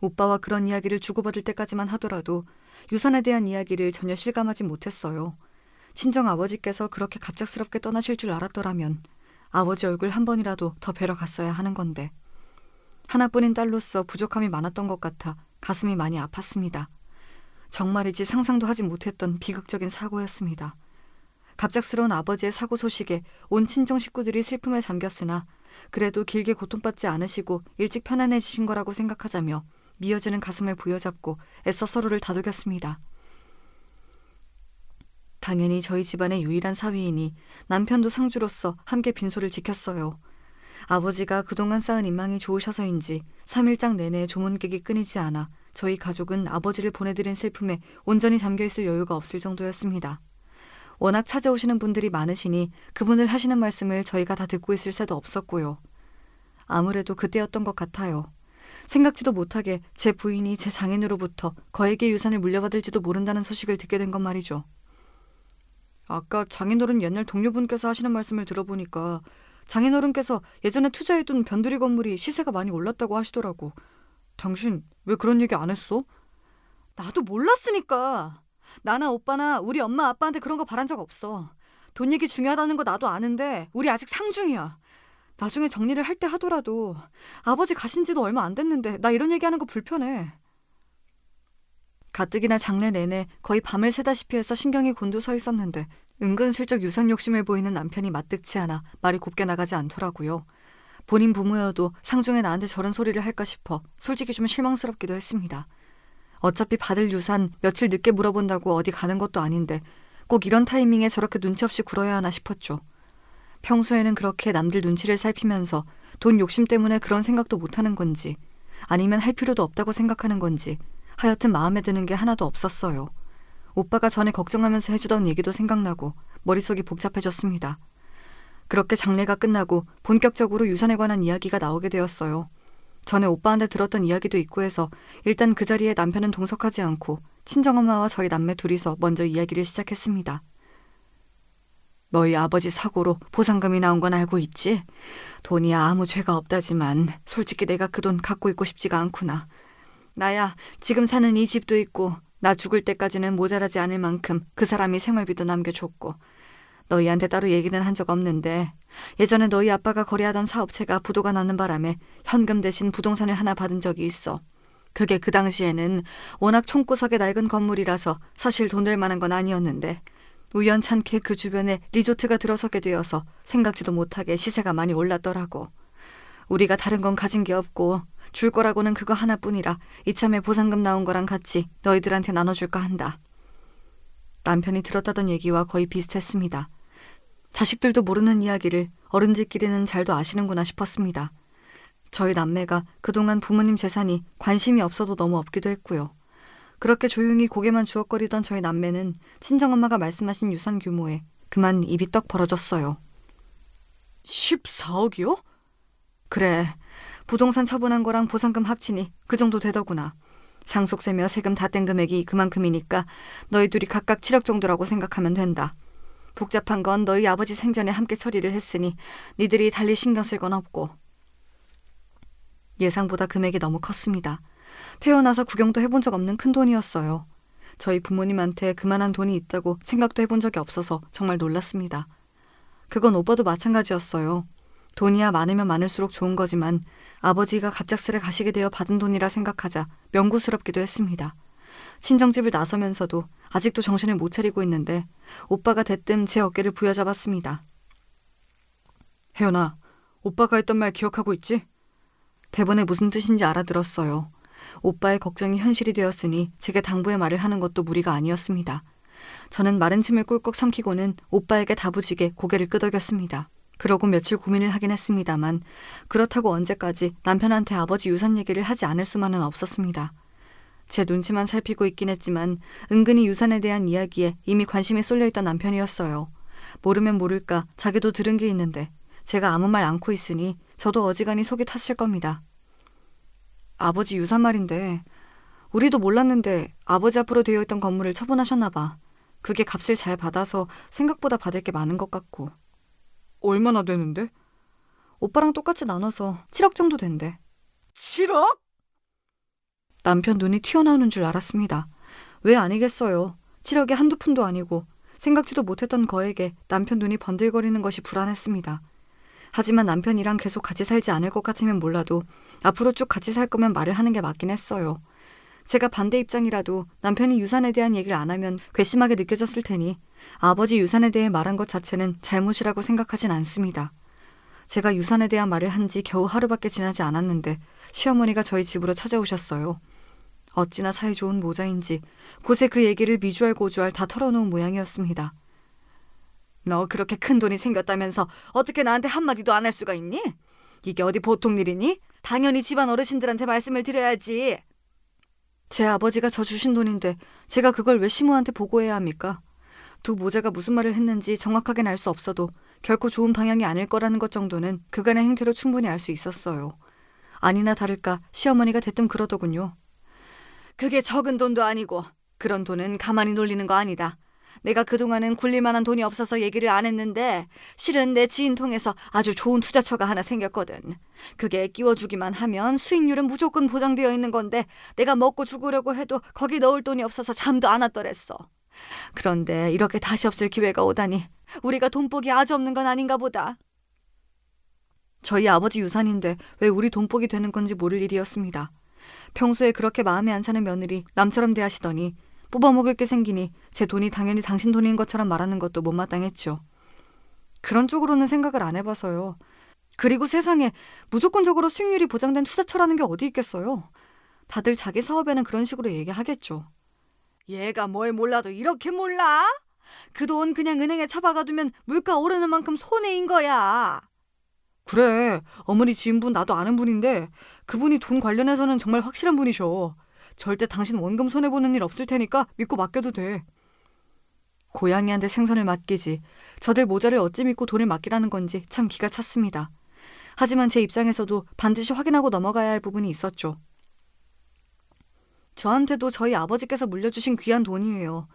오빠와 그런 이야기를 주고받을 때까지만 하더라도 유산에 대한 이야기를 전혀 실감하지 못했어요. 친정 아버지께서 그렇게 갑작스럽게 떠나실 줄 알았더라면 아버지 얼굴 한 번이라도 더 뵈러 갔어야 하는 건데 하나뿐인 딸로서 부족함이 많았던 것 같아 가슴이 많이 아팠습니다. 정말이지 상상도 하지 못했던 비극적인 사고였습니다. 갑작스러운 아버지의 사고 소식에 온 친정 식구들이 슬픔에 잠겼으나 그래도 길게 고통받지 않으시고 일찍 편안해지신 거라고 생각하자며 미어지는 가슴을 부여잡고 애써 서로를 다독였습니다. 당연히 저희 집안의 유일한 사위이니 남편도 상주로서 함께 빈소를 지켰어요. 아버지가 그동안 쌓은 인망이 좋으셔서인지 3일장 내내 조문객이 끊이지 않아 저희 가족은 아버지를 보내드린 슬픔에 온전히 잠겨있을 여유가 없을 정도였습니다. 워낙 찾아오시는 분들이 많으시니 그분들 하시는 말씀을 저희가 다 듣고 있을 새도 없었고요. 아무래도 그때였던 것 같아요. 생각지도 못하게 제 부인이 제 장인으로부터 거액의 유산을 물려받을지도 모른다는 소식을 듣게 된 건 말이죠. 아까 장인어른 옛날 동료분께서 하시는 말씀을 들어보니까 장인어른께서 예전에 투자해둔 변두리 건물이 시세가 많이 올랐다고 하시더라고. 당신 왜 그런 얘기 안 했어? 나도 몰랐으니까. 나나 오빠나 우리 엄마 아빠한테 그런 거 바란 적 없어. 돈 얘기 중요하다는 거 나도 아는데 우리 아직 상중이야. 나중에 정리를 할 때 하더라도 아버지 가신 지도 얼마 안 됐는데 나 이런 얘기하는 거 불편해. 가뜩이나 장례 내내 거의 밤을 새다시피 해서 신경이 곤두서 있었는데 은근슬쩍 유산 욕심을 보이는 남편이 마뜩치 않아 말이 곱게 나가지 않더라고요. 본인 부모여도 상중에 나한테 저런 소리를 할까 싶어 솔직히 좀 실망스럽기도 했습니다. 어차피 받을 유산 며칠 늦게 물어본다고 어디 가는 것도 아닌데 꼭 이런 타이밍에 저렇게 눈치 없이 굴어야 하나 싶었죠. 평소에는 그렇게 남들 눈치를 살피면서 돈 욕심 때문에 그런 생각도 못하는 건지 아니면 할 필요도 없다고 생각하는 건지 하여튼 마음에 드는 게 하나도 없었어요. 오빠가 전에 걱정하면서 해주던 얘기도 생각나고 머릿속이 복잡해졌습니다. 그렇게 장례가 끝나고 본격적으로 유산에 관한 이야기가 나오게 되었어요. 전에 오빠한테 들었던 이야기도 있고 해서 일단 그 자리에 남편은 동석하지 않고 친정엄마와 저희 남매 둘이서 먼저 이야기를 시작했습니다. 너희 아버지 사고로 보상금이 나온 건 알고 있지? 돈이 아무 죄가 없다지만 솔직히 내가 그 돈 갖고 있고 싶지가 않구나. 나야 지금 사는 이 집도 있고 나 죽을 때까지는 모자라지 않을 만큼 그 사람이 생활비도 남겨줬고 너희한테 따로 얘기는 한 적 없는데 예전에 너희 아빠가 거래하던 사업체가 부도가 나는 바람에 현금 대신 부동산을 하나 받은 적이 있어. 그게 그 당시에는 워낙 총구석의 낡은 건물이라서 사실 돈 될 만한 건 아니었는데 우연찮게 그 주변에 리조트가 들어서게 되어서 생각지도 못하게 시세가 많이 올랐더라고. 우리가 다른 건 가진 게 없고 줄 거라고는 그거 하나뿐이라 이참에 보상금 나온 거랑 같이 너희들한테 나눠줄까 한다. 남편이 들었다던 얘기와 거의 비슷했습니다. 자식들도 모르는 이야기를 어른들끼리는 잘도 아시는구나 싶었습니다. 저희 남매가 그동안 부모님 재산이 관심이 없어도 너무 없기도 했고요. 그렇게 조용히 고개만 주걱거리던 저희 남매는 친정엄마가 말씀하신 유산 규모에 그만 입이 떡 벌어졌어요. 14억이요? 그래, 부동산 처분한 거랑 보상금 합치니 그 정도 되더구나. 상속세며 세금 다 뗀 금액이 그만큼이니까 너희 둘이 각각 7억 정도라고 생각하면 된다. 복잡한 건 너희 아버지 생전에 함께 처리를 했으니 니들이 달리 신경 쓸 건 없고. 예상보다 금액이 너무 컸습니다. 태어나서 구경도 해본 적 없는 큰 돈이었어요. 저희 부모님한테 그만한 돈이 있다고 생각도 해본 적이 없어서 정말 놀랐습니다. 그건 오빠도 마찬가지였어요. 돈이야 많으면 많을수록 좋은 거지만 아버지가 갑작스레 가시게 되어 받은 돈이라 생각하자 명구스럽기도 했습니다. 친정집을 나서면서도 아직도 정신을 못 차리고 있는데 오빠가 대뜸 제 어깨를 부여잡았습니다. 혜연아, 오빠가 했던 말 기억하고 있지? 대본에 무슨 뜻인지 알아들었어요. 오빠의 걱정이 현실이 되었으니 제게 당부의 말을 하는 것도 무리가 아니었습니다. 저는 마른 침을 꿀꺽 삼키고는 오빠에게 다부지게 고개를 끄덕였습니다. 그러고 며칠 고민을 하긴 했습니다만 그렇다고 언제까지 남편한테 아버지 유산 얘기를 하지 않을 수만은 없었습니다. 제 눈치만 살피고 있긴 했지만 은근히 유산에 대한 이야기에 이미 관심이 쏠려있던 남편이었어요. 모르면 모를까 자기도 들은 게 있는데 제가 아무 말 않고 있으니 저도 어지간히 속이 탔을 겁니다. 아버지 유산 말인데 우리도 몰랐는데 아버지 앞으로 되어 있던 건물을 처분하셨나 봐. 그게 값을 잘 받아서 생각보다 받을 게 많은 것 같고. 얼마나 되는데? 오빠랑 똑같이 나눠서 7억 정도 된대. 7억? 남편 눈이 튀어나오는 줄 알았습니다. 왜 아니겠어요. 7억이 한두 푼도 아니고 생각지도 못했던 거에게 남편 눈이 번들거리는 것이 불안했습니다. 하지만 남편이랑 계속 같이 살지 않을 것 같으면 몰라도 앞으로 쭉 같이 살 거면 말을 하는 게 맞긴 했어요. 제가 반대 입장이라도 남편이 유산에 대한 얘기를 안 하면 괘씸하게 느껴졌을 테니 아버지 유산에 대해 말한 것 자체는 잘못이라고 생각하진 않습니다. 제가 유산에 대한 말을 한 지 겨우 하루밖에 지나지 않았는데 시어머니가 저희 집으로 찾아오셨어요. 어찌나 사이 좋은 모자인지 곳에 그 얘기를 미주알 고주알 다 털어놓은 모양이었습니다. 너 그렇게 큰 돈이 생겼다면서 어떻게 나한테 한마디도 안 할 수가 있니? 이게 어디 보통 일이니? 당연히 집안 어르신들한테 말씀을 드려야지. 제 아버지가 저 주신 돈인데 제가 그걸 왜 시모한테 보고해야 합니까? 두 모자가 무슨 말을 했는지 정확하게는 알 수 없어도 결코 좋은 방향이 아닐 거라는 것 정도는 그간의 행태로 충분히 알 수 있었어요. 아니나 다를까 시어머니가 대뜸 그러더군요. 그게 적은 돈도 아니고 그런 돈은 가만히 놀리는 거 아니다. 내가 그동안은 굴릴 만한 돈이 없어서 얘기를 안 했는데 실은 내 지인 통해서 아주 좋은 투자처가 하나 생겼거든. 그게 끼워주기만 하면 수익률은 무조건 보장되어 있는 건데 내가 먹고 죽으려고 해도 거기 넣을 돈이 없어서 잠도 안 왔더랬어. 그런데 이렇게 다시 없을 기회가 오다니 우리가 돈복이 아주 없는 건 아닌가 보다. 저희 아버지 유산인데 왜 우리 돈복이 되는 건지 모를 일이었습니다. 평소에 그렇게 마음에 안 차는 며느리 남처럼 대하시더니 뽑아먹을 게 생기니 제 돈이 당연히 당신 돈인 것처럼 말하는 것도 못마땅했죠. 그런 쪽으로는 생각을 안 해봐서요. 그리고 세상에 무조건적으로 수익률이 보장된 투자처라는 게 어디 있겠어요. 다들 자기 사업에는 그런 식으로 얘기하겠죠. 얘가 뭘 몰라도 이렇게 몰라? 그 돈 그냥 은행에 처박아두면 물가 오르는 만큼 손해인 거야. 그래, 어머니 지인분 나도 아는 분인데 그분이 돈 관련해서는 정말 확실한 분이셔. 절대 당신 원금 손해보는 일 없을 테니까 믿고 맡겨도 돼. 고양이한테 생선을 맡기지 저들 모자를 어찌 믿고 돈을 맡기라는 건지 참 기가 찼습니다. 하지만 제 입장에서도 반드시 확인하고 넘어가야 할 부분이 있었죠. 저한테도 저희 아버지께서 물려주신 귀한 돈이에요.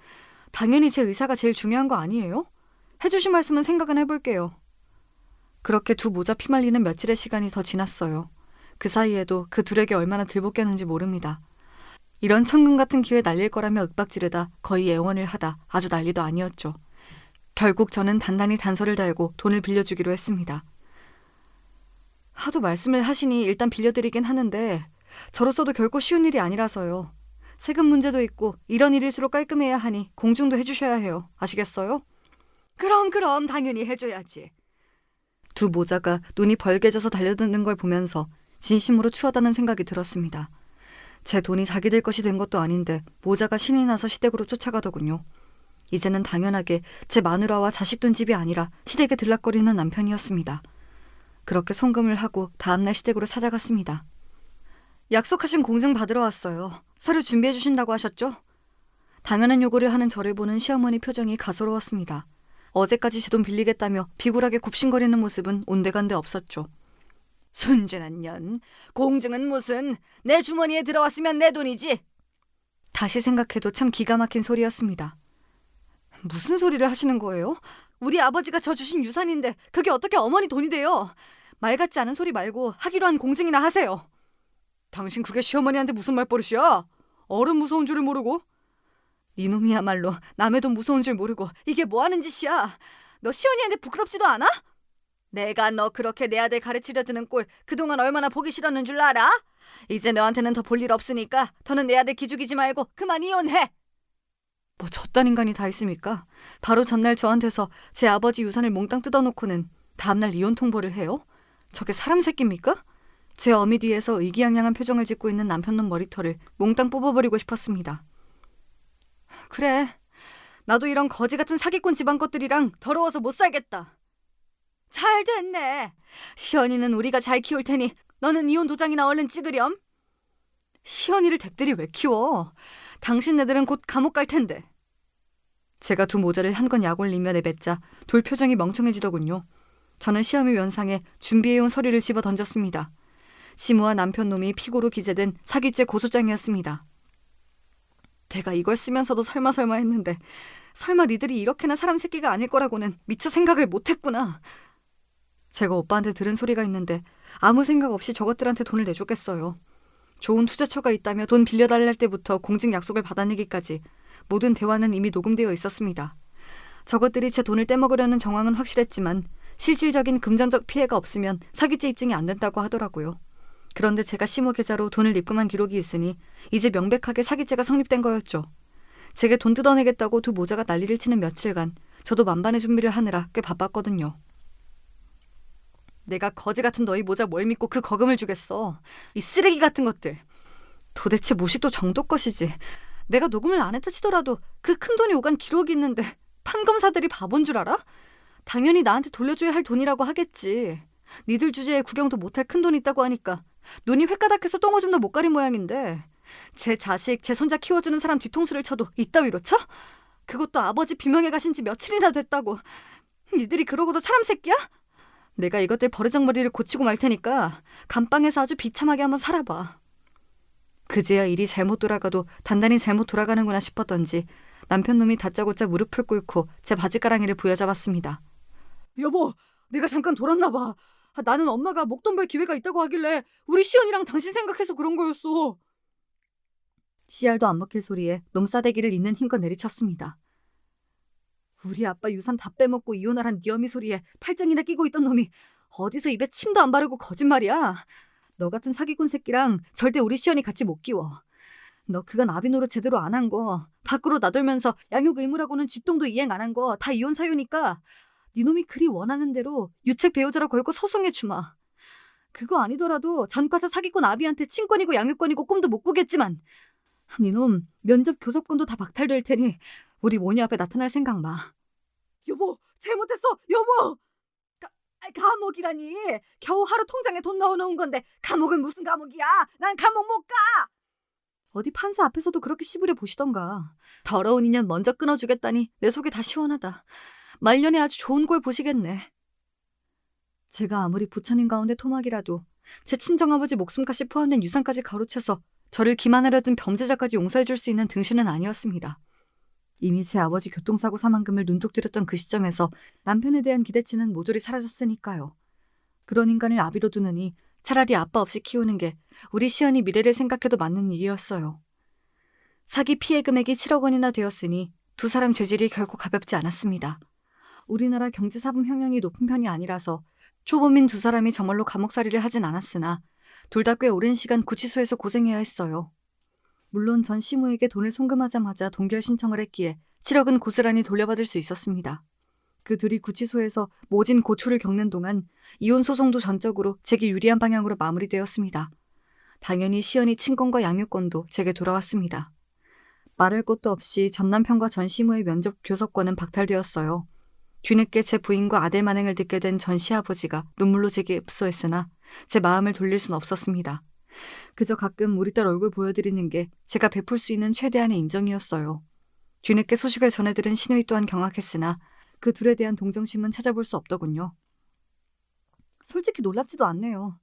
당연히 제 의사가 제일 중요한 거 아니에요? 해주신 말씀은 생각은 해볼게요. 그렇게 두 모자 피말리는 며칠의 시간이 더 지났어요. 그 사이에도 그 둘에게 얼마나 들볶였는지 모릅니다. 이런 천금 같은 기회 날릴 거라며 윽박지르다 거의 애원을 하다 아주 난리도 아니었죠. 결국 저는 단단히 단서를 달고 돈을 빌려주기로 했습니다. 하도 말씀을 하시니 일단 빌려드리긴 하는데 저로서도 결코 쉬운 일이 아니라서요. 세금 문제도 있고 이런 일일수록 깔끔해야 하니 공증도 해주셔야 해요. 아시겠어요? 그럼 당연히 해줘야지. 두 모자가 눈이 벌개져서 달려드는 걸 보면서 진심으로 추하다는 생각이 들었습니다. 제 돈이 자기들 것이 된 것도 아닌데 모자가 신이 나서 시댁으로 쫓아가더군요. 이제는 당연하게 제 마누라와 자식 둔 집이 아니라 시댁에 들락거리는 남편이었습니다. 그렇게 송금을 하고 다음날 시댁으로 찾아갔습니다. 약속하신 공증 받으러 왔어요. 서류 준비해 주신다고 하셨죠? 당연한 요구를 하는 저를 보는 시어머니 표정이 가소로웠습니다. 어제까지 제 돈 빌리겠다며 비굴하게 굽신거리는 모습은 온데간데 없었죠. 순진한 년, 공증은 무슨, 내 주머니에 들어왔으면 내 돈이지. 다시 생각해도 참 기가 막힌 소리였습니다. 무슨 소리를 하시는 거예요? 우리 아버지가 저 주신 유산인데 그게 어떻게 어머니 돈이 돼요? 말 같지 않은 소리 말고 하기로 한 공증이나 하세요. 당신 그게 시어머니한테 무슨 말버릇이야? 어른 무서운 줄을 모르고? 이놈이야말로 남의 돈 무서운 줄 모르고 이게 뭐하는 짓이야? 너 시어머니한테 부끄럽지도 않아? 내가 너 그렇게 내 아들 가르치려 드는 꼴 그동안 얼마나 보기 싫었는 줄 알아? 이제 너한테는 더 볼 일 없으니까 더는 내 아들 기죽이지 말고 그만 이혼해. 뭐 저딴 인간이 다 있습니까? 바로 전날 저한테서 제 아버지 유산을 몽땅 뜯어놓고는 다음날 이혼 통보를 해요? 저게 사람 새끼입니까? 제 어미 뒤에서 의기양양한 표정을 짓고 있는 남편놈 머리털을 몽땅 뽑아버리고 싶었습니다. 그래, 나도 이런 거지 같은 사기꾼 집안 것들이랑 더러워서 못 살겠다. 잘 됐네. 시연이는 우리가 잘 키울 테니 너는 이혼 도장이나 얼른 찍으렴. 시연이를 댁들이 왜 키워? 당신네들은 곧 감옥 갈 텐데. 제가 두 모자를 한 건 약 올리며 내뱉자 둘 표정이 멍청해지더군요. 저는 시어미 면상에 준비해온 서류를 집어 던졌습니다. 시무와 남편놈이 피고로 기재된 사기죄 고소장이었습니다. 내가 이걸 쓰면서도 설마 했는데 설마 니들이 이렇게나 사람 새끼가 아닐 거라고는 미처 생각을 못했구나. 제가 오빠한테 들은 소리가 있는데 아무 생각 없이 저것들한테 돈을 내줬겠어요. 좋은 투자처가 있다며 돈 빌려달랄 때부터 공증 약속을 받아내기까지 모든 대화는 이미 녹음되어 있었습니다. 저것들이 제 돈을 떼먹으려는 정황은 확실했지만 실질적인 금전적 피해가 없으면 사기죄 입증이 안 된다고 하더라고요. 그런데 제가 시모 계좌로 돈을 입금한 기록이 있으니 이제 명백하게 사기죄가 성립된 거였죠. 제게 돈 뜯어내겠다고 두 모자가 난리를 치는 며칠간 저도 만반의 준비를 하느라 꽤 바빴거든요. 내가 거지 같은 너희 모자 뭘 믿고 그 거금을 주겠어. 이 쓰레기 같은 것들. 도대체 무식도 정도 것이지. 내가 녹음을 안 했다 치더라도 그 큰 돈이 오간 기록이 있는데 판검사들이 바본 줄 알아? 당연히 나한테 돌려줘야 할 돈이라고 하겠지. 니들 주제에 구경도 못할 큰 돈 있다고 하니까 눈이 횟가닥해서 똥오줌도 못 가린 모양인데 제 자식, 제 손자 키워주는 사람 뒤통수를 쳐도 이따위로 쳐? 그것도 아버지 비명에 가신 지 며칠이나 됐다고. 니들이 그러고도 사람 새끼야? 내가 이것들 버르장머리를 고치고 말 테니까 감방에서 아주 비참하게 한번 살아봐. 그제야 일이 잘못 돌아가도 단단히 잘못 돌아가는구나 싶었던지 남편놈이 다짜고짜 무릎을 꿇고 제 바지가랑이를 부여잡았습니다. 여보, 내가 잠깐 돌았나 봐. 나는 엄마가 목돈 벌 기회가 있다고 하길래 우리 시연이랑 당신 생각해서 그런 거였어. 씨알도 안 먹힐 소리에 놈싸대기를 있는 힘껏 내리쳤습니다. 우리 아빠 유산 다 빼먹고 이혼하란 네 어미 소리에 팔짱이나 끼고 있던 놈이 어디서 입에 침도 안 바르고 거짓말이야. 너 같은 사기꾼 새끼랑 절대 우리 시연이 같이 못 끼워. 너 그간 아비 노릇 제대로 안 한 거, 밖으로 나돌면서 양육 의무라고는 쥐똥도 이행 안 한 거 다 이혼 사유니까 네 놈이 그리 원하는 대로 유책 배우자라 걸고 소송해 주마. 그거 아니더라도 전과자 사기꾼 아비한테 친권이고 양육권이고 꿈도 못 꾸겠지만 네 놈 면접 교섭권도 다 박탈될 테니 우리 모녀 앞에 나타날 생각 마. 여보, 잘못했어, 여보. 감옥이라니. 겨우 하루 통장에 돈 넣어놓은 건데 감옥은 무슨 감옥이야. 난 감옥 못 가. 어디 판사 앞에서도 그렇게 씨부려 보시던가. 더러운 인연 먼저 끊어주겠다니 내 속이 다 시원하다. 말년에 아주 좋은 꼴 보시겠네. 제가 아무리 부처님 가운데 토막이라도 제 친정아버지 목숨까지 포함된 유산까지 가로채서 저를 기만하려던 범죄자까지 용서해줄 수 있는 등신은 아니었습니다. 이미 제 아버지 교통사고 사망금을 눈독 들였던 그 시점에서 남편에 대한 기대치는 모조리 사라졌으니까요. 그런 인간을 아비로 두느니 차라리 아빠 없이 키우는 게 우리 시연이 미래를 생각해도 맞는 일이었어요. 사기 피해 금액이 7억 원이나 되었으니 두 사람 죄질이 결코 가볍지 않았습니다. 우리나라 경제사범 형량이 높은 편이 아니라서 초범인 두 사람이 정말로 감옥살이를 하진 않았으나 둘 다 꽤 오랜 시간 구치소에서 고생해야 했어요. 물론 전 시모에게 돈을 송금하자마자 동결 신청을 했기에 7억은 고스란히 돌려받을 수 있었습니다. 그 둘이 구치소에서 모진 고초를 겪는 동안 이혼 소송도 전적으로 제게 유리한 방향으로 마무리되었습니다. 당연히 시연이 친권과 양육권도 제게 돌아왔습니다. 말할 것도 없이 전 남편과 전 시모의 면접 교섭권은 박탈되었어요. 뒤늦게 제 부인과 아들 만행을 듣게 된 전 시아버지가 눈물로 제게 읍소했으나 제 마음을 돌릴 순 없었습니다. 그저 가끔 우리 딸 얼굴 보여드리는 게 제가 베풀 수 있는 최대한의 인정이었어요. 뒤늦게 소식을 전해들은 시누이 또한 경악했으나 그 둘에 대한 동정심은 찾아볼 수 없더군요. 솔직히 놀랍지도 않네요.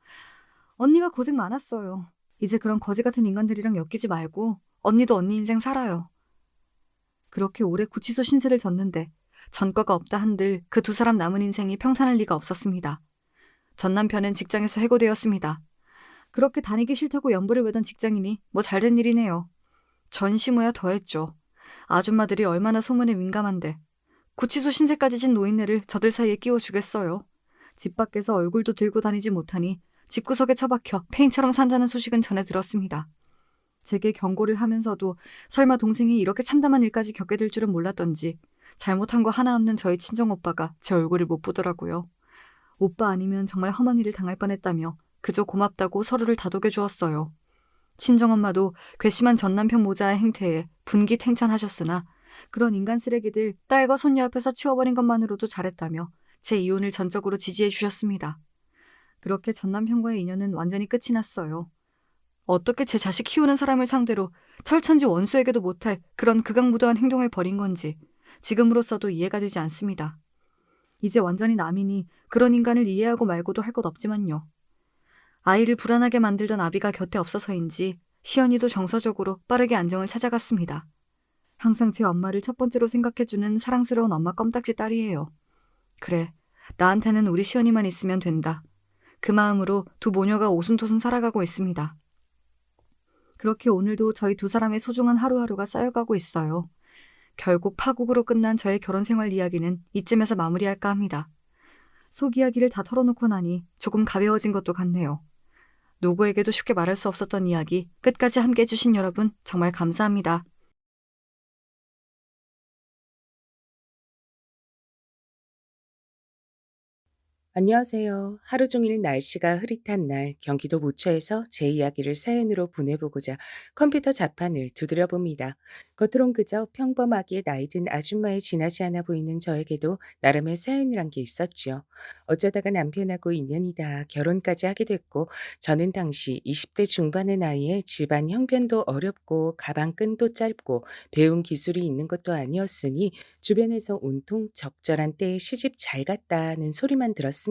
언니가 고생 많았어요. 이제 그런 거지 같은 인간들이랑 엮이지 말고 언니도 언니 인생 살아요. 그렇게 오래 구치소 신세를 졌는데 전과가 없다 한들 그 두 사람 남은 인생이 평탄할 리가 없었습니다. 전 남편은 직장에서 해고되었습니다. 그렇게 다니기 싫다고 연부를 외던 직장인이 뭐 잘된 일이네요. 전 시모야 더했죠. 아줌마들이 얼마나 소문에 민감한데 구치소 신세까지 진 노인네를 저들 사이에 끼워주겠어요. 집 밖에서 얼굴도 들고 다니지 못하니 집구석에 처박혀 폐인처럼 산다는 소식은 전해 들었습니다. 제게 경고를 하면서도 설마 동생이 이렇게 참담한 일까지 겪게 될 줄은 몰랐던지 잘못한 거 하나 없는 저희 친정오빠가 제 얼굴을 못 보더라고요. 오빠 아니면 정말 험한 일을 당할 뻔했다며 그저 고맙다고 서로를 다독여 주었어요. 친정엄마도 괘씸한 전남편 모자의 행태에 분기탱찬하셨으나 그런 인간 쓰레기들 딸과 손녀 앞에서 치워버린 것만으로도 잘했다며 제 이혼을 전적으로 지지해 주셨습니다. 그렇게 전남편과의 인연은 완전히 끝이 났어요. 어떻게 제 자식 키우는 사람을 상대로 철천지 원수에게도 못할 그런 극악무도한 행동을 벌인 건지 지금으로서도 이해가 되지 않습니다. 이제 완전히 남이니 그런 인간을 이해하고 말고도 할 것 없지만요. 아이를 불안하게 만들던 아비가 곁에 없어서인지 시연이도 정서적으로 빠르게 안정을 찾아갔습니다. 항상 제 엄마를 첫 번째로 생각해주는 사랑스러운 엄마 껌딱지 딸이에요. 그래, 나한테는 우리 시연이만 있으면 된다. 그 마음으로 두 모녀가 오순도순 살아가고 있습니다. 그렇게 오늘도 저희 두 사람의 소중한 하루하루가 쌓여가고 있어요. 결국 파국으로 끝난 저의 결혼 생활 이야기는 이쯤에서 마무리할까 합니다. 속 이야기를 다 털어놓고 나니 조금 가벼워진 것도 같네요. 누구에게도 쉽게 말할 수 없었던 이야기 끝까지 함께 해주신 여러분 정말 감사합니다. 안녕하세요. 하루 종일 날씨가 흐릿한 날 경기도 모처에서 제 이야기를 사연으로 보내보고자 컴퓨터 자판을 두드려 봅니다. 겉으론 그저 평범하게 나이 든 아줌마에 지나지 않아 보이는 저에게도 나름의 사연이란 게 있었죠. 어쩌다가 남편하고 인연이다 결혼까지 하게 됐고 저는 당시 20대 중반의 나이에 집안 형편도 어렵고 가방 끈도 짧고 배운 기술이 있는 것도 아니었으니 주변에서 온통 적절한 때에 시집 잘 갔다는 소리만 들었습니다.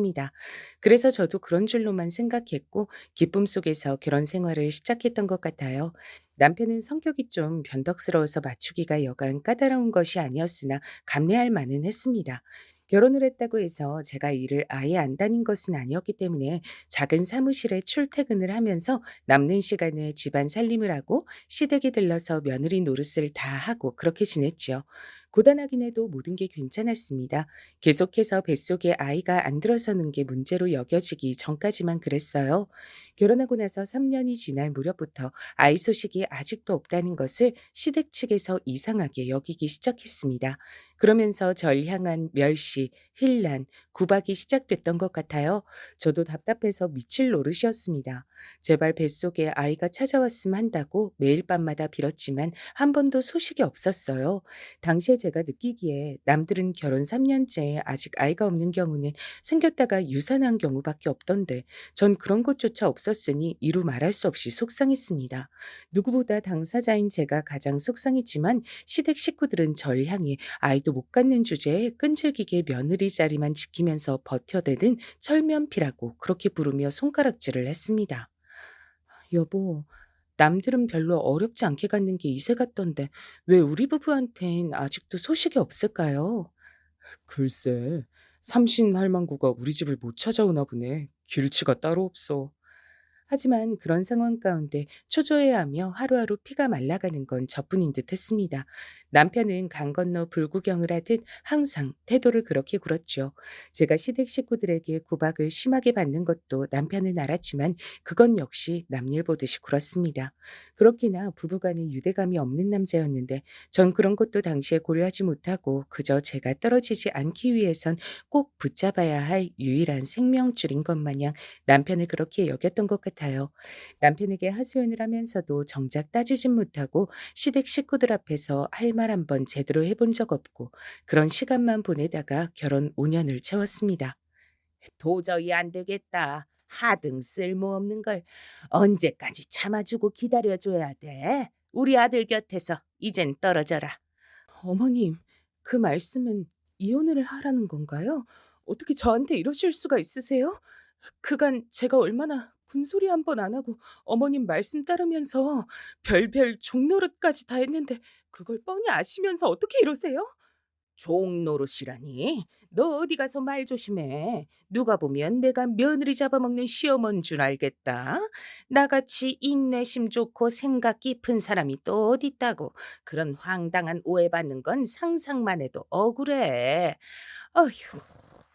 그래서 저도 그런 줄로만 생각했고 기쁨 속에서 결혼 생활을 시작했던 것 같아요. 남편은 성격이 좀 변덕스러워서 맞추기가 여간 까다로운 것이 아니었으나 감내할 만은 했습니다. 결혼을 했다고 해서 제가 일을 아예 안 다닌 것은 아니었기 때문에 작은 사무실에 출퇴근을 하면서 남는 시간에 집안 살림을 하고 시댁에 들러서 며느리 노릇을 다 하고 그렇게 지냈죠. 고단하긴 해도 모든 게 괜찮았습니다. 계속해서 뱃속에 아이가 안 들어서는 게 문제로 여겨지기 전까지만 그랬어요. 결혼하고 나서 3년이 지날 무렵부터 아이 소식이 아직도 없다는 것을 시댁 측에서 이상하게 여기기 시작했습니다. 그러면서 절 향한 멸시, hir난, 구박이 시작됐던 것 같아요. 저도 답답해서 미칠 노릇이었습니다. 제발 뱃속에 아이가 찾아왔으면 한다고 매일 밤마다 빌었지만 한 번도 소식이 없었어요. 당시에 제가 느끼기에 남들은 결혼 3년째 아직 아이가 없는 경우는 생겼다가 유산한 경우밖에 없던데 전 그런 것조차 없었으니 이루 말할 수 없이 속상했습니다. 누구보다 당사자인 제가 가장 속상했지만 시댁 식구들은 절 향해 아이도 못 갖는 주제에 끈질기게 며느리 자리만 지키면서 버텨대는 철면피라고 그렇게 부르며 손가락질을 했습니다. 여보, 남들은 별로 어렵지 않게 갖는 게 이세 같던데 왜 우리 부부한텐 아직도 소식이 없을까요? 글쎄, 삼신 할망구가 우리 집을 못 찾아오나 보네. 길치가 따로 없어. 하지만 그런 상황 가운데 초조해하며 하루하루 피가 말라가는 건 저뿐인 듯 했습니다. 남편은 강 건너 불구경을 하듯 항상 태도를 그렇게 굴었죠. 제가 시댁 식구들에게 구박을 심하게 받는 것도 남편은 알았지만 그건 역시 남일 보듯이 굴었습니다. 그렇게나 부부간에 유대감이 없는 남자였는데 전 그런 것도 당시에 고려하지 못하고 그저 제가 떨어지지 않기 위해선 꼭 붙잡아야 할 유일한 생명줄인 것 마냥 남편을 그렇게 여겼던 것 같아요. 남편에게 하소연을 하면서도 정작 따지진 못하고 시댁 식구들 앞에서 할 말 한 번 제대로 해본 적 없고 그런 시간만 보내다가 결혼 5년을 채웠습니다. 도저히 안 되겠다. 하등 쓸모없는 걸 언제까지 참아주고 기다려줘야 돼? 우리 아들 곁에서 이젠 떨어져라. 어머님, 그 말씀은 이혼을 하라는 건가요? 어떻게 저한테 이러실 수가 있으세요? 그간 제가 얼마나 군소리 한 번 안 하고 어머님 말씀 따르면서 별별 종노릇까지 다 했는데 그걸 뻔히 아시면서 어떻게 이러세요? 종노릇이라니? 너 어디 가서 말 조심해. 누가 보면 내가 며느리 잡아먹는 시어머니인 줄 알겠다. 나같이 인내심 좋고 생각 깊은 사람이 또 어디 있다고. 그런 황당한 오해받는 건 상상만 해도 억울해. 어휴,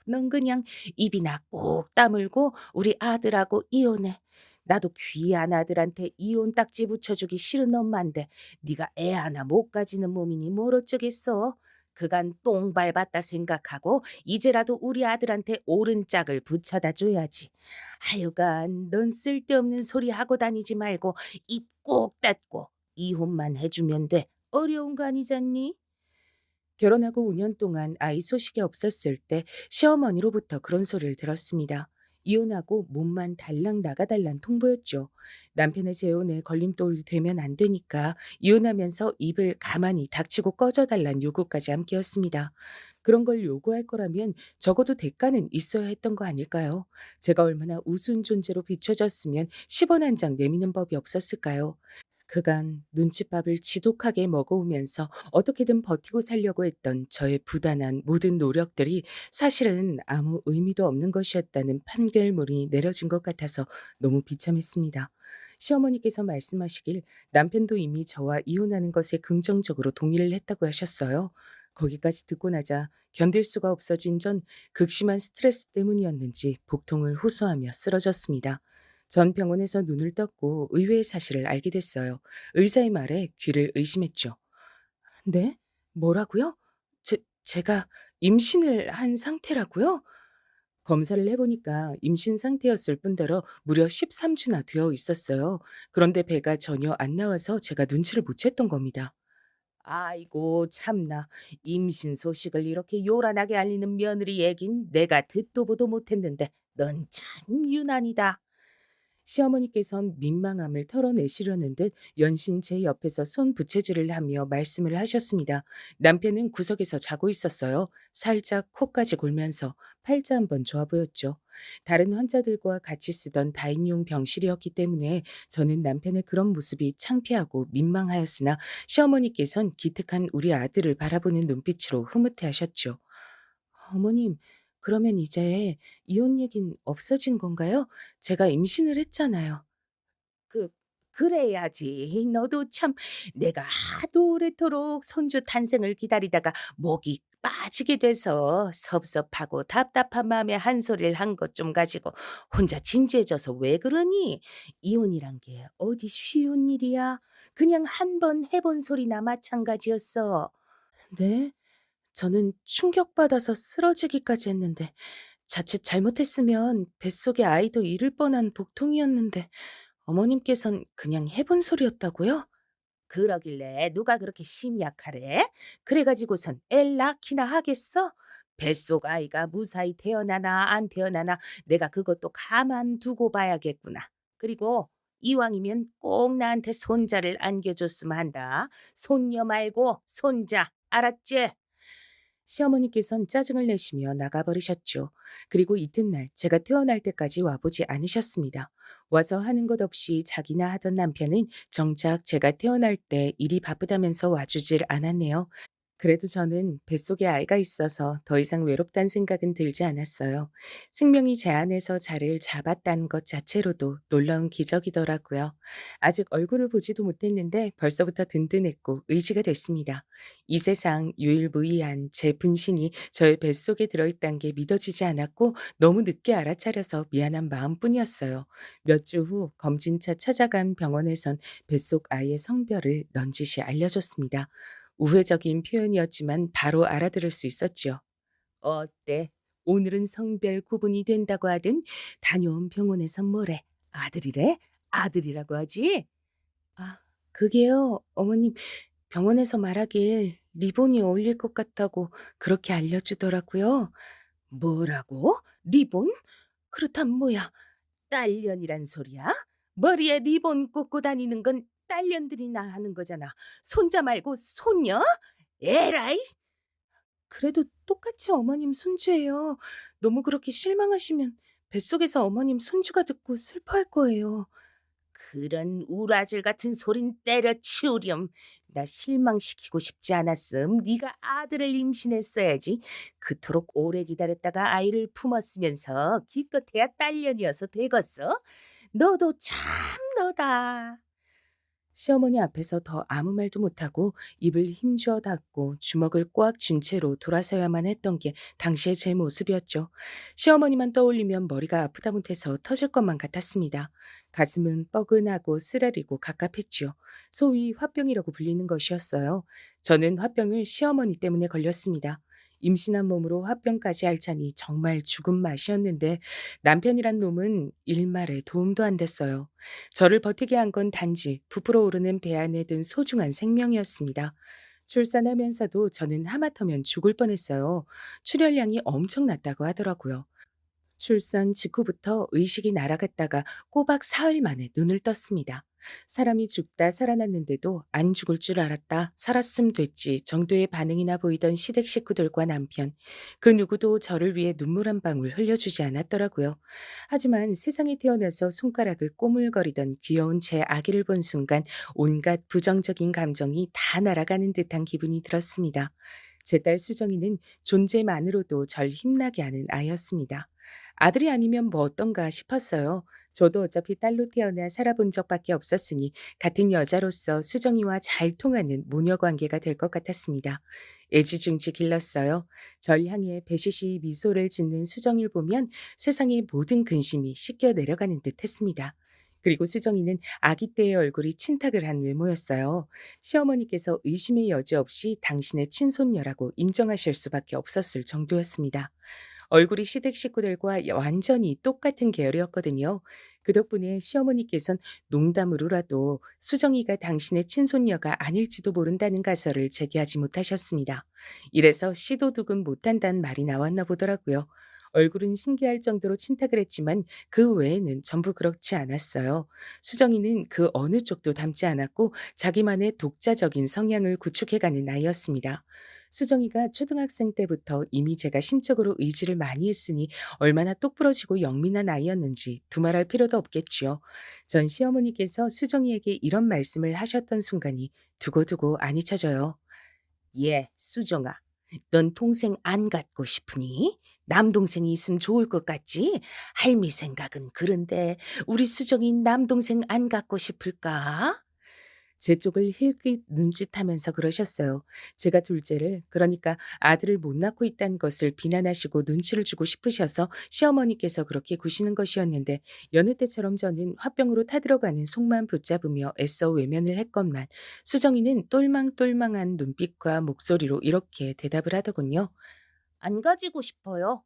넌 그냥 입이나 꼭 다물고 우리 아들하고 이혼해. 나도 귀한 아들한테 이혼 딱지 붙여주기 싫은 엄마인데 네가 애 하나 못 가지는 몸이니 뭘 어쩌겠어. 그간 똥 밟았다 생각하고 이제라도 우리 아들한테 옳은 짝을 붙여다 줘야지. 하여간 넌 쓸데없는 소리 하고 다니지 말고 입 꼭 닫고 이혼만 해주면 돼. 어려운 거 아니잖니? 결혼하고 5년 동안 아이 소식이 없었을 때 시어머니로부터 그런 소리를 들었습니다. 이혼하고 몸만 달랑 나가달란 통보였죠. 남편의 재혼에 걸림돌이 되면 안 되니까 이혼하면서 입을 가만히 닥치고 꺼져달란 요구까지 함께였습니다. 그런 걸 요구할 거라면 적어도 대가는 있어야 했던 거 아닐까요? 제가 얼마나 우스운 존재로 비춰졌으면 10원 한 장 내미는 법이 없었을까요? 그간 눈칫밥을 지독하게 먹어오면서 어떻게든 버티고 살려고 했던 저의 부단한 모든 노력들이 사실은 아무 의미도 없는 것이었다는 판결문이 내려진 것 같아서 너무 비참했습니다. 시어머니께서 말씀하시길 남편도 이미 저와 이혼하는 것에 긍정적으로 동의를 했다고 하셨어요. 거기까지 듣고 나자 견딜 수가 없어진 전 극심한 스트레스 때문이었는지 복통을 호소하며 쓰러졌습니다. 전 병원에서 눈을 떴고 의외의 사실을 알게 됐어요. 의사의 말에 귀를 의심했죠. 네? 뭐라고요? 제가 임신을 한 상태라고요? 검사를 해보니까 임신 상태였을 뿐더러 무려 13주나 되어 있었어요. 그런데 배가 전혀 안 나와서 제가 눈치를 못 챘던 겁니다. 아이고 참나. 임신 소식을 이렇게 요란하게 알리는 며느리 얘긴 내가 듣도 보도 못했는데 넌 참 유난이다. 시어머니께선 민망함을 털어내시려는 듯 연신 제 옆에서 손 부채질을 하며 말씀을 하셨습니다. 남편은 구석에서 자고 있었어요. 살짝 코까지 골면서 팔자 한번 좋아 보였죠. 다른 환자들과 같이 쓰던 다인용 병실이었기 때문에 저는 남편의 그런 모습이 창피하고 민망하였으나 시어머니께선 기특한 우리 아들을 바라보는 눈빛으로 흐뭇해하셨죠. 어머님, 그러면 이제 이혼 얘긴 없어진 건가요? 제가 임신을 했잖아요. 그 그래야지. 너도 참 내가 하도 오래도록 손주 탄생을 기다리다가 목이 빠지게 돼서 섭섭하고 답답한 마음에 한 소리를 한 것 좀 가지고 혼자 진지해져서 왜 그러니? 이혼이란 게 어디 쉬운 일이야? 그냥 한 번 해본 소리나 마찬가지였어. 네? 저는 충격받아서 쓰러지기까지 했는데 자칫 잘못했으면 뱃속의 아이도 잃을 뻔한 복통이었는데 어머님께선 그냥 해본 소리였다고요? 그러길래 누가 그렇게 심이 약하래? 그래가지고선 애 낳기나 하겠어? 뱃속 아이가 무사히 태어나나 안 태어나나 내가 그것도 가만 두고 봐야겠구나. 그리고 이왕이면 꼭 나한테 손자를 안겨줬으면 한다. 손녀 말고 손자. 알았지? 시어머니께선 짜증을 내시며 나가버리셨죠. 그리고 이튿날 제가 태어날 때까지 와보지 않으셨습니다. 와서 하는 것 없이 자기나 하던 남편은 정작 제가 태어날 때 일이 바쁘다면서 와주질 않았네요. 그래도 저는 뱃속에 아이가 있어서 더 이상 외롭다는 생각은 들지 않았어요. 생명이 제 안에서 자리를 잡았다는 것 자체로도 놀라운 기적이더라고요. 아직 얼굴을 보지도 못했는데 벌써부터 든든했고 의지가 됐습니다. 이 세상 유일무이한 제 분신이 저의 뱃속에 들어있다는 게 믿어지지 않았고 너무 늦게 알아차려서 미안한 마음뿐이었어요. 몇 주 후 검진차 찾아간 병원에선 뱃속 아이의 성별을 넌지시 알려줬습니다. 우회적인 표현이었지만 바로 알아들을 수 있었죠. "어때? 오늘은 성별 구분이 된다고 하든 다녀온 병원에선 뭐래? 아들이래? 아들이라고 하지?" "아, 그게요. 어머님 병원에서 말하길 리본이 어울릴 것 같다고 그렇게 알려주더라고요." "뭐라고? 리본? 그렇다면 뭐야? 딸년이란 소리야? 머리에 리본 꽂고 다니는 건 딸년들이나 하는 거잖아. 손자 말고 손녀? 에라이!" 그래도 똑같이 어머님 손주예요. 너무 그렇게 실망하시면 뱃속에서 어머님 손주가 듣고 슬퍼할 거예요. 그런 우라질 같은 소린 때려치우렴. 나 실망시키고 싶지 않았음. 네가 아들을 임신했어야지. 그토록 오래 기다렸다가 아이를 품었으면서 기껏해야 딸년이어서 되겠어? 너도 참 너다. 시어머니 앞에서 더 아무 말도 못하고 입을 힘주어 닫고 주먹을 꽉 쥔 채로 돌아서야만 했던 게 당시의 제 모습이었죠. 시어머니만 떠올리면 머리가 아프다 못해서 터질 것만 같았습니다. 가슴은 뻐근하고 쓰라리고 갑갑했지요. 소위 화병이라고 불리는 것이었어요. 저는 화병을 시어머니 때문에 걸렸습니다. 임신한 몸으로 화병까지 앓자니 정말 죽은 맛이었는데 남편이란 놈은 일말에 도움도 안 됐어요. 저를 버티게 한 건 단지 부풀어 오르는 배 안에 든 소중한 생명이었습니다. 출산하면서도 저는 하마터면 죽을 뻔했어요. 출혈량이 엄청났다고 하더라고요. 출산 직후부터 의식이 날아갔다가 꼬박 사흘 만에 눈을 떴습니다. 사람이 죽다 살아났는데도 안 죽을 줄 알았다, 살았음 됐지 정도의 반응이나 보이던 시댁 식구들과 남편, 그 누구도 저를 위해 눈물 한 방울 흘려주지 않았더라고요. 하지만 세상에 태어나서 손가락을 꼬물거리던 귀여운 제 아기를 본 순간 온갖 부정적인 감정이 다 날아가는 듯한 기분이 들었습니다. 제 딸 수정이는 존재만으로도 절 힘나게 하는 아이였습니다. 아들이 아니면 뭐 어떤가 싶었어요. 저도 어차피 딸로 태어나 살아본 적밖에 없었으니 같은 여자로서 수정이와 잘 통하는 모녀 관계가 될 것 같았습니다. 애지중지 길렀어요. 절 향해 배시시 미소를 짓는 수정이를 보면 세상의 모든 근심이 씻겨 내려가는 듯 했습니다. 그리고 수정이는 아기 때의 얼굴이 친탁을 한 외모였어요. 시어머니께서 의심의 여지 없이 당신의 친손녀라고 인정하실 수밖에 없었을 정도였습니다. 얼굴이 시댁 식구들과 완전히 똑같은 계열이었거든요. 그 덕분에 시어머니께선 농담으로라도 수정이가 당신의 친손녀가 아닐지도 모른다는 가설을 제기하지 못하셨습니다. 이래서 시도둑은 못한다는 말이 나왔나 보더라고요. 얼굴은 신기할 정도로 친탁을 했지만 그 외에는 전부 그렇지 않았어요. 수정이는 그 어느 쪽도 닮지 않았고 자기만의 독자적인 성향을 구축해가는 아이였습니다. 수정이가 초등학생 때부터 이미 제가 심적으로 의지를 많이 했으니 얼마나 똑부러지고 영민한 아이였는지 두말할 필요도 없겠지요. 전 시어머니께서 수정이에게 이런 말씀을 하셨던 순간이 두고두고 안 잊혀져요. "예, 수정아. 넌 동생 안 갖고 싶으니? 남동생이 있으면 좋을 것 같지? 할미 생각은 그런데 우리 수정이 남동생 안 갖고 싶을까?" 제 쪽을 힐끗 눈짓하면서 그러셨어요. 제가 둘째를, 그러니까 아들을 못 낳고 있다는 것을 비난하시고 눈치를 주고 싶으셔서 시어머니께서 그렇게 구시는 것이었는데 여느 때처럼 저는 화병으로 타들어가는 속만 붙잡으며 애써 외면을 했건만 수정이는 똘망똘망한 눈빛과 목소리로 이렇게 대답을 하더군요. "안 가지고 싶어요."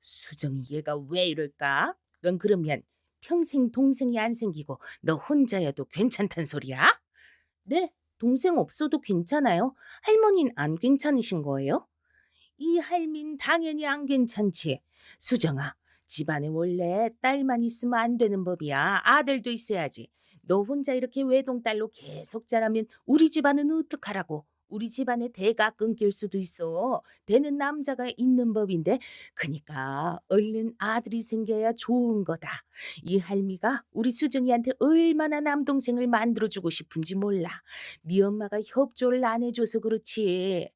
수정이 얘가 왜 이럴까? 넌 그러면 평생 동생이 안 생기고 너 혼자여도 괜찮단 소리야? "네. 동생 없어도 괜찮아요. 할머니는 안 괜찮으신 거예요?" "이 할민 당연히 안 괜찮지. 수정아, 집안에 원래 딸만 있으면 안 되는 법이야. 아들도 있어야지. 너 혼자 이렇게 외동딸로 계속 자라면 우리 집안은 어떡하라고. 우리 집안의 대가 끊길 수도 있어. 되는 남자가 있는 법인데. 그니까 얼른 아들이 생겨야 좋은 거다. 이 할미가 우리 수정이한테 얼마나 남동생을 만들어주고 싶은지 몰라. 네 엄마가 협조를 안 해줘서 그렇지."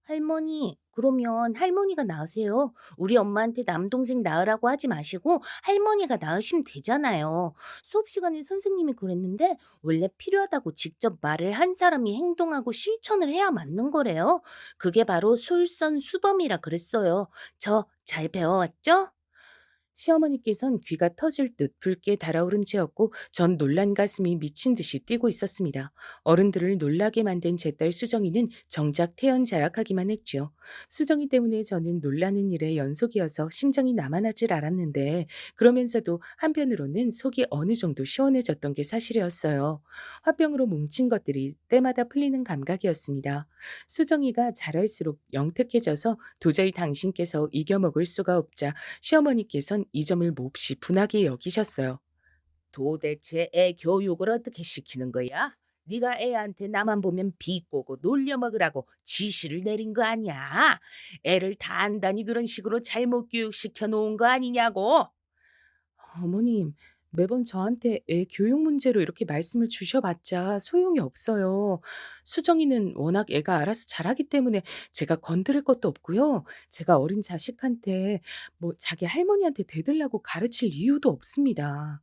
할머니, 그러면 할머니가 낳으세요. 우리 엄마한테 남동생 낳으라고 하지 마시고 할머니가 낳으시면 되잖아요. 수업 시간에 선생님이 그랬는데 원래 필요하다고 직접 말을 한 사람이 행동하고 실천을 해야 맞는 거래요. 그게 바로 솔선수범이라 그랬어요. 저 잘 배워왔죠? 시어머니께선 귀가 터질 듯 붉게 달아오른 채였고 전 놀란 가슴이 미친 듯이 뛰고 있었습니다. 어른들을 놀라게 만든 제 딸 수정이는 정작 태연자약하기만 했죠. 수정이 때문에 저는 놀라는 일의 연속이어서 심장이 남아나질 않았는데 그러면서도 한편으로는 속이 어느 정도 시원해졌던 게 사실이었어요. 화병으로 뭉친 것들이 때마다 풀리는 감각이었습니다. 수정이가 자랄수록 영특해져서 도저히 당신께서 이겨먹을 수가 없자 시어머니께선 이 점을 몹시 분하게 여기셨어요. 도대체 애 교육을 어떻게 시키는 거야? 네가 애한테 나만 보면 비꼬고 놀려 먹으라고 지시를 내린 거 아니야? 애를 단단히 그런 식으로 잘못 교육시켜 놓은 거 아니냐고? 어머님, 매번 저한테 애 교육 문제로 이렇게 말씀을 주셔봤자 소용이 없어요. 수정이는 워낙 애가 알아서 잘하기 때문에 제가 건드릴 것도 없고요. 제가 어린 자식한테 뭐 자기 할머니한테 대들라고 가르칠 이유도 없습니다.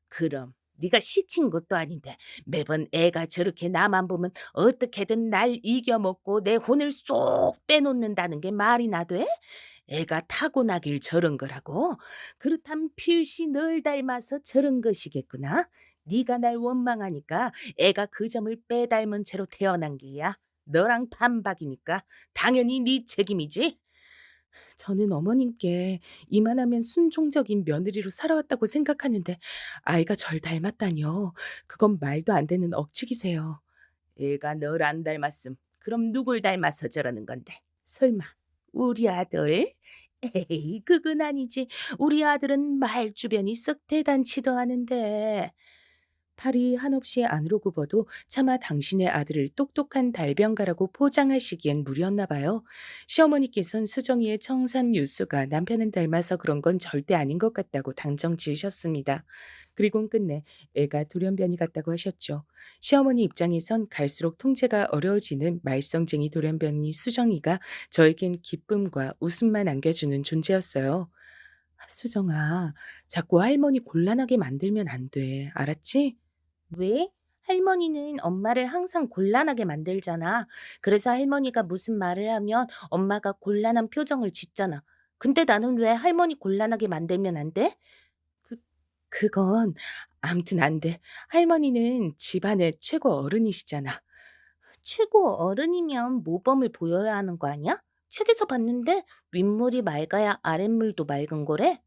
그럼 네가 시킨 것도 아닌데 매번 애가 저렇게 나만 보면 어떻게든 날 이겨먹고 내 혼을 쏙 빼놓는다는 게 말이나 돼? 애가 타고나길 저런 거라고? 그렇다면 필시 널 닮아서 저런 것이겠구나. 네가 날 원망하니까 애가 그 점을 빼닮은 채로 태어난 게야. 너랑 반박이니까 당연히 네 책임이지. 저는 어머님께 이만하면 순종적인 며느리로 살아왔다고 생각하는데 아이가 절 닮았다니요. 그건 말도 안 되는 억측이세요. 애가 널 안 닮았음. 그럼 누굴 닮아서 저러는 건데? 설마 우리 아들? 에이, 그건 아니지. 우리 아들은 말주변이 썩 대단치도 않은데. 팔이 한없이 안으로 굽어도 차마 당신의 아들을 똑똑한 달변가라고 포장하시기엔 무리였나 봐요. 시어머니께선 수정이의 청산 유수가 남편은 닮아서 그런 건 절대 아닌 것 같다고 단정 지으셨습니다. 그리곤 끝내 애가 돌연변이 같다고 하셨죠. 시어머니 입장에선 갈수록 통제가 어려워지는 말썽쟁이 돌연변이 수정이가 저에겐 기쁨과 웃음만 안겨주는 존재였어요. 수정아, 자꾸 할머니 곤란하게 만들면 안 돼. 알았지? 왜? 할머니는 엄마를 항상 곤란하게 만들잖아. 그래서 할머니가 무슨 말을 하면 엄마가 곤란한 표정을 짓잖아. 근데 나는 왜 할머니 곤란하게 만들면 안 돼? 그 그건 아무튼 안 돼. 할머니는 집안의 최고 어른이시잖아. 최고 어른이면 모범을 보여야 하는 거 아니야? 책에서 봤는데 윗물이 맑아야 아랫물도 맑은 거래?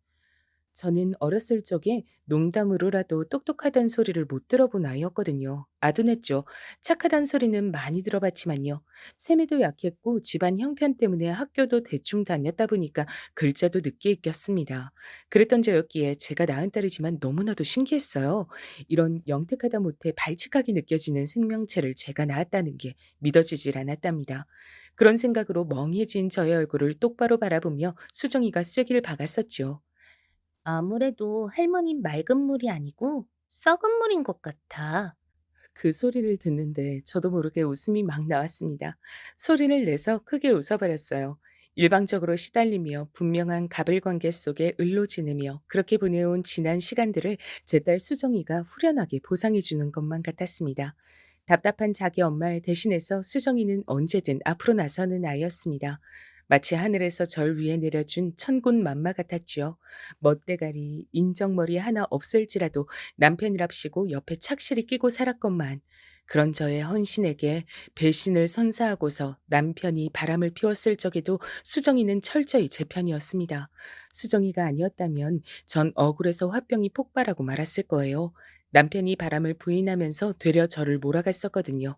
저는 어렸을 적에 농담으로라도 똑똑하단 소리를 못 들어본 아이였거든요. 아둔했죠. 착하단 소리는 많이 들어봤지만요. 세미도 약했고 집안 형편 때문에 학교도 대충 다녔다 보니까 글자도 늦게 익혔습니다. 그랬던 저였기에 제가 낳은 딸이지만 너무나도 신기했어요. 이런 영특하다 못해 발칙하게 느껴지는 생명체를 제가 낳았다는 게 믿어지질 않았답니다. 그런 생각으로 멍해진 저의 얼굴을 똑바로 바라보며 수정이가 쐐기를 박았었죠. 아무래도 할머님 맑은 물이 아니고 썩은 물인 것 같아. 그 소리를 듣는데 저도 모르게 웃음이 막 나왔습니다. 소리를 내서 크게 웃어버렸어요. 일방적으로 시달리며 분명한 가불관계 속에 을로지내며 그렇게 보내온 지난 시간들을 제 딸 수정이가 후련하게 보상해주는 것만 같았습니다. 답답한 자기 엄마를 대신해서 수정이는 언제든 앞으로 나서는 아이였습니다. 마치 하늘에서 절 위에 내려준 천군 만마 같았지요. 멋대가리, 인정머리 하나 없을지라도 남편이랍시고 옆에 착실히 끼고 살았건만 그런 저의 헌신에게 배신을 선사하고서 남편이 바람을 피웠을 적에도 수정이는 철저히 제 편이었습니다. 수정이가 아니었다면 전 억울해서 화병이 폭발하고 말았을 거예요. 남편이 바람을 부인하면서 되려 저를 몰아갔었거든요.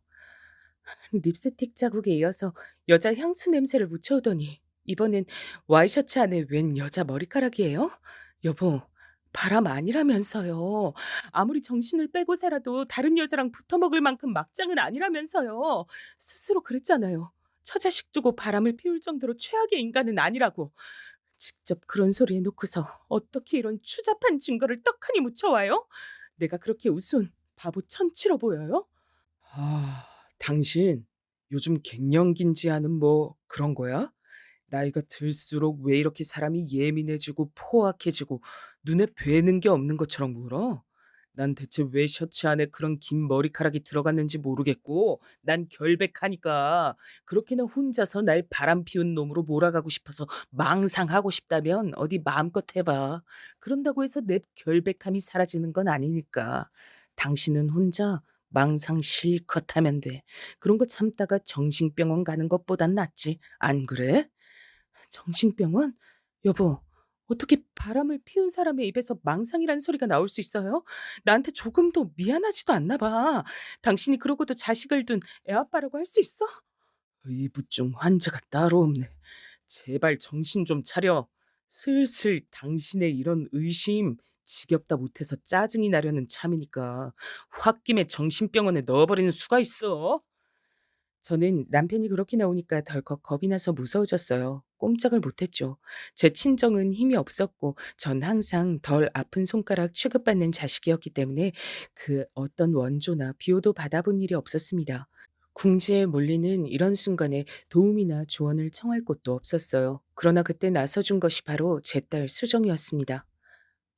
립스틱 자국에 이어서 여자 향수 냄새를 묻혀오더니 이번엔 와이셔츠 안에 웬 여자 머리카락이에요? 여보, 바람 아니라면서요. 아무리 정신을 빼고 살아도 다른 여자랑 붙어먹을 만큼 막장은 아니라면서요. 스스로 그랬잖아요. 처자식 두고 바람을 피울 정도로 최악의 인간은 아니라고. 직접 그런 소리 해놓고서 어떻게 이런 추잡한 증거를 떡하니 묻혀와요? 내가 그렇게 우스운 바보 천치로 보여요? 당신 요즘 갱년기인지 뭐 그런 거야? 나이가 들수록 왜 이렇게 사람이 예민해지고 포악해지고 눈에 뵈는 게 없는 것처럼 굴어? 난 대체 왜 셔츠 안에 그런 긴 머리카락이 들어갔는지 모르겠고 난 결백하니까 그렇게나 혼자서 날 바람 피운 놈으로 몰아가고 싶어서 망상하고 싶다면 어디 마음껏 해봐. 그런다고 해서 내 결백함이 사라지는 건 아니니까. 당신은 혼자 망상 실컷 하면 돼. 그런 거 참다가 정신병원 가는 것보단 낫지. 안 그래? 정신병원? 여보, 어떻게 바람을 피운 사람의 입에서 망상이란 소리가 나올 수 있어요? 나한테 조금도 미안하지도 않나 봐. 당신이 그러고도 자식을 둔 애아빠라고 할 수 있어? 의부증 환자가 따로 없네. 제발 정신 좀 차려. 슬슬 당신의 이런 의심 지겹다 못해서 짜증이 나려는 참이니까 홧김에 정신병원에 넣어버리는 수가 있어. 저는 남편이 그렇게 나오니까 덜컥 겁이 나서 무서워졌어요. 꼼짝을 못했죠. 제 친정은 힘이 없었고 전 항상 덜 아픈 손가락 취급받는 자식이었기 때문에 그 어떤 원조나 비호도 받아본 일이 없었습니다. 궁지에 몰리는 이런 순간에 도움이나 조언을 청할 곳도 없었어요. 그러나 그때 나서준 것이 바로 제 딸 수정이었습니다.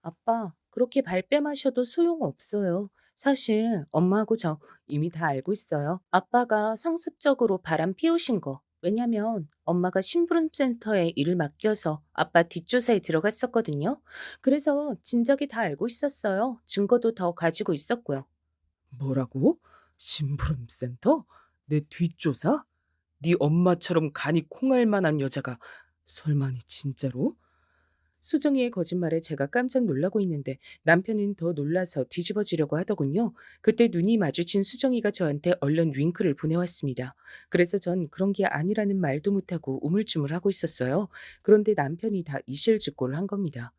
아빠, 그렇게 발뺌하셔도 소용없어요. 사실 엄마하고 저 이미 다 알고 있어요. 아빠가 상습적으로 바람 피우신 거. 왜냐면 엄마가 심부름센터에 일을 맡겨서 아빠 뒷조사에 들어갔었거든요. 그래서 진작에 다 알고 있었어요. 증거도 더 가지고 있었고요. 뭐라고? 심부름센터? 내 뒷조사? 네 엄마처럼 간이 콩알 만한 여자가 설마니 진짜로? 수정이의 거짓말에 제가 깜짝 놀라고 있는데 남편은 더 놀라서 뒤집어지려고 하더군요. 그때 눈이 마주친 수정이가 저한테 얼른 윙크를 보내왔습니다. 그래서 전 그런 게 아니라는 말도 못하고 우물쭈물하고 있었어요. 그런데 남편이 다 이실직고를 한 겁니다.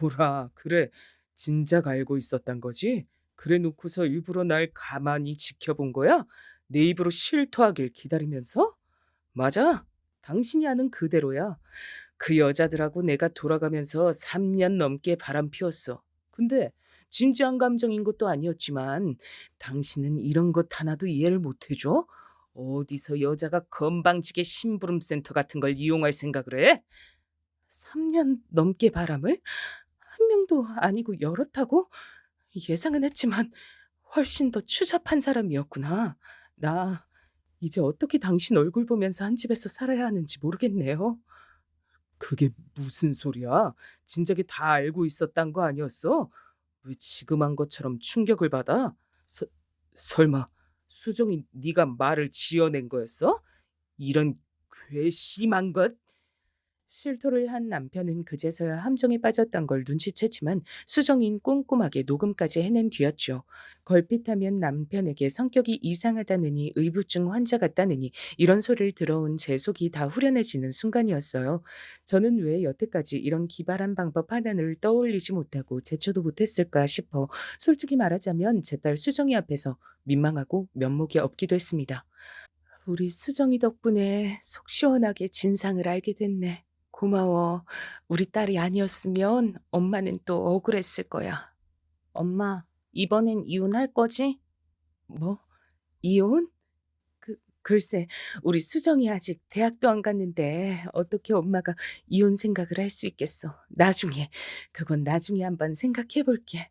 오호라, 그래. 진작 알고 있었단 거지? 그래 놓고서 일부러 날 가만히 지켜본 거야? 내 입으로 실토하길 기다리면서? 맞아. 당신이 아는 그대로야. 그 여자들하고 내가 돌아가면서 3년 넘게 바람 피웠어. 근데 진지한 감정인 것도 아니었지만 당신은 이런 것 하나도 이해를 못 해줘? 어디서 여자가 건방지게 심부름센터 같은 걸 이용할 생각을 해? 3년 넘게 바람을? 한 명도 아니고 여럿하고? 예상은 했지만 훨씬 더 추잡한 사람이었구나. 나 이제 어떻게 당신 얼굴 보면서 한 집에서 살아야 하는지 모르겠네요. 그게 무슨 소리야? 진작에 다 알고 있었단 거 아니었어? 왜 지금 한 것처럼 충격을 받아? 서, 설마 수정이 네가 말을 지어낸 거였어? 이런 괘씸한 것? 실토를 한 남편은 그제서야 함정에 빠졌던 걸 눈치챘지만 수정인 꼼꼼하게 녹음까지 해낸 뒤였죠. 걸핏하면 남편에게 성격이 이상하다느니 의부증 환자 같다느니 이런 소리를 들어온 제 속이 다 후련해지는 순간이었어요. 저는 왜 여태까지 이런 기발한 방법 하나를 떠올리지 못하고 대처도 못했을까 싶어 솔직히 말하자면 제 딸 수정이 앞에서 민망하고 면목이 없기도 했습니다. 우리 수정이 덕분에 속 시원하게 진상을 알게 됐네. 고마워. 우리 딸이 아니었으면 엄마는 또 억울했을 거야. 엄마, 이번엔 이혼할 거지? 뭐? 이혼? 글쎄, 우리 수정이 아직 대학도 안 갔는데 어떻게 엄마가 이혼 생각을 할 수 있겠어. 그건 나중에 한번 생각해 볼게.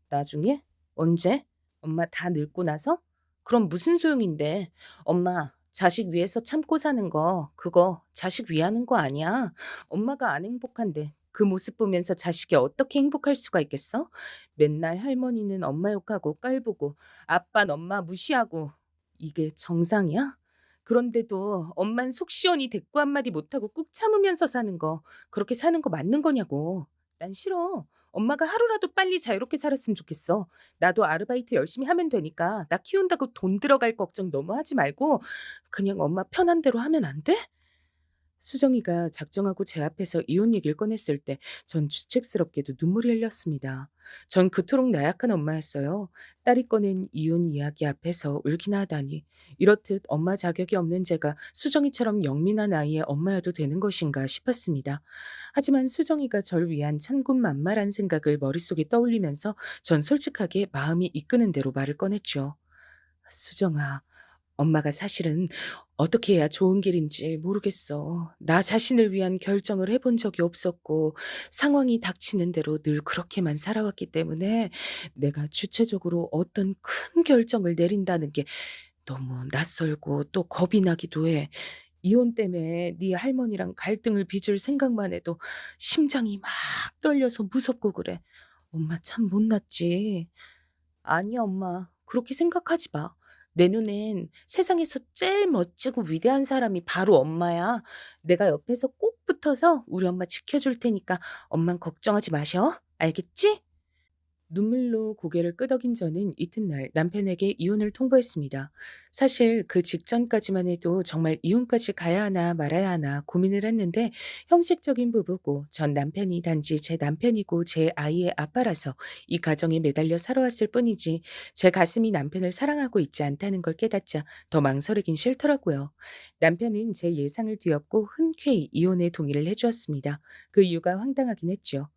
나중에? 언제? 엄마 다 늙고 나서? 그럼 무슨 소용인데? 엄마, 자식 위해서 참고 사는 거, 그거 자식 위하는 거 아니야. 엄마가 안 행복한데 그 모습 보면서 자식이 어떻게 행복할 수가 있겠어? 맨날 할머니는 엄마 욕하고 깔보고, 아빠는 엄마 무시하고. 이게 정상이야? 그런데도 엄만 속 시원히 대꾸 한마디 못하고 꾹 참으면서 사는 거, 그렇게 사는 거 맞는 거냐고. 난 싫어. 엄마가 하루라도 빨리 자유롭게 살았으면 좋겠어. 나도 아르바이트 열심히 하면 되니까 나 키운다고 돈 들어갈 걱정 너무 하지 말고 그냥 엄마 편한 대로 하면 안 돼? 수정이가 작정하고 제 앞에서 이혼 얘기를 꺼냈을 때 전 주책스럽게도 눈물이 흘렸습니다. 전 그토록 나약한 엄마였어요. 딸이 꺼낸 이혼 이야기 앞에서 울기나 하다니. 이렇듯 엄마 자격이 없는 제가 수정이처럼 영민한 아이의 엄마여도 되는 것인가 싶었습니다. 하지만 수정이가 절 위한 천군만마한 생각을 머릿속에 떠올리면서 전 솔직하게 마음이 이끄는 대로 말을 꺼냈죠. 수정아, 엄마가 사실은 어떻게 해야 좋은 길인지 모르겠어. 나 자신을 위한 결정을 해본 적이 없었고, 상황이 닥치는 대로 늘 그렇게만 살아왔기 때문에 내가 주체적으로 어떤 큰 결정을 내린다는 게 너무 낯설고 또 겁이 나기도 해. 이혼 때문에 네 할머니랑 갈등을 빚을 생각만 해도 심장이 막 떨려서 무섭고 그래. 엄마 참 못났지. 아니야, 엄마. 그렇게 생각하지 마. 내 눈엔 세상에서 제일 멋지고 위대한 사람이 바로 엄마야. 내가 옆에서 꼭 붙어서 우리 엄마 지켜줄 테니까 엄만 걱정하지 마셔. 알겠지? 눈물로 고개를 끄덕인 저는 이튿날 남편에게 이혼을 통보했습니다. 사실 그 직전까지만 해도 정말 이혼까지 가야 하나 말아야 하나 고민을 했는데 형식적인 부부고 전 남편이 단지 제 남편이고 제 아이의 아빠라서 이 가정에 매달려 살아왔을 뿐이지 제 가슴이 남편을 사랑하고 있지 않다는 걸 깨닫자 더 망설이긴 싫더라고요. 남편은 제 예상을 뒤엎고 흔쾌히 이혼에 동의를 해주었습니다. 그 이유가 황당하긴 했죠.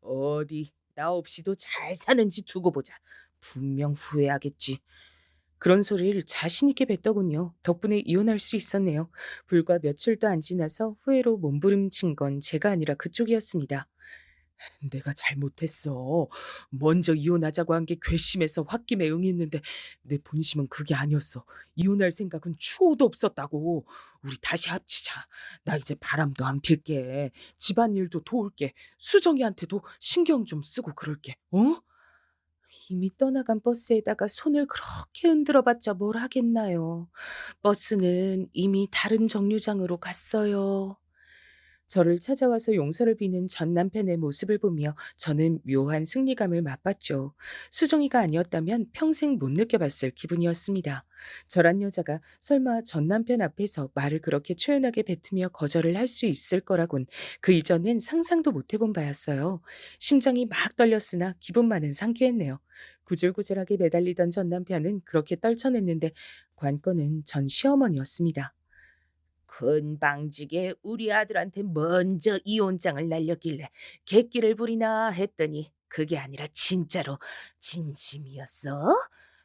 어디 나 없이도 잘 사는지 두고 보자. 분명 후회하겠지. 그런 소리를 자신 있게 뱉더군요. 덕분에 이혼할 수 있었네요. 불과 며칠도 안 지나서 후회로 몸부림친 건 제가 아니라 그쪽이었습니다. 내가 잘못했어. 먼저 이혼하자고 한 게 괘씸해서 홧김에 응했는데 내 본심은 그게 아니었어. 이혼할 생각은 추호도 없었다고. 우리 다시 합치자. 나 이제 바람도 안 필게. 집안일도 도울게. 수정이한테도 신경 좀 쓰고 그럴게. 어? 이미 떠나간 버스에다가 손을 그렇게 흔들어봤자 뭘 하겠나요. 버스는 이미 다른 정류장으로 갔어요. 저를 찾아와서 용서를 비는 전 남편의 모습을 보며 저는 묘한 승리감을 맛봤죠. 수정이가 아니었다면 평생 못 느껴봤을 기분이었습니다. 저란 여자가 설마 전 남편 앞에서 말을 그렇게 초연하게 뱉으며 거절을 할 수 있을 거라곤 그 이전엔 상상도 못 해본 바였어요. 심장이 막 떨렸으나 기분만은 상쾌했네요. 구질구질하게 매달리던 전 남편은 그렇게 떨쳐냈는데 관건은 전 시어머니였습니다. 건방지게 우리 아들한테 먼저 이혼장을 날렸길래 객기를 부리나 했더니 그게 아니라 진짜로 진심이었어?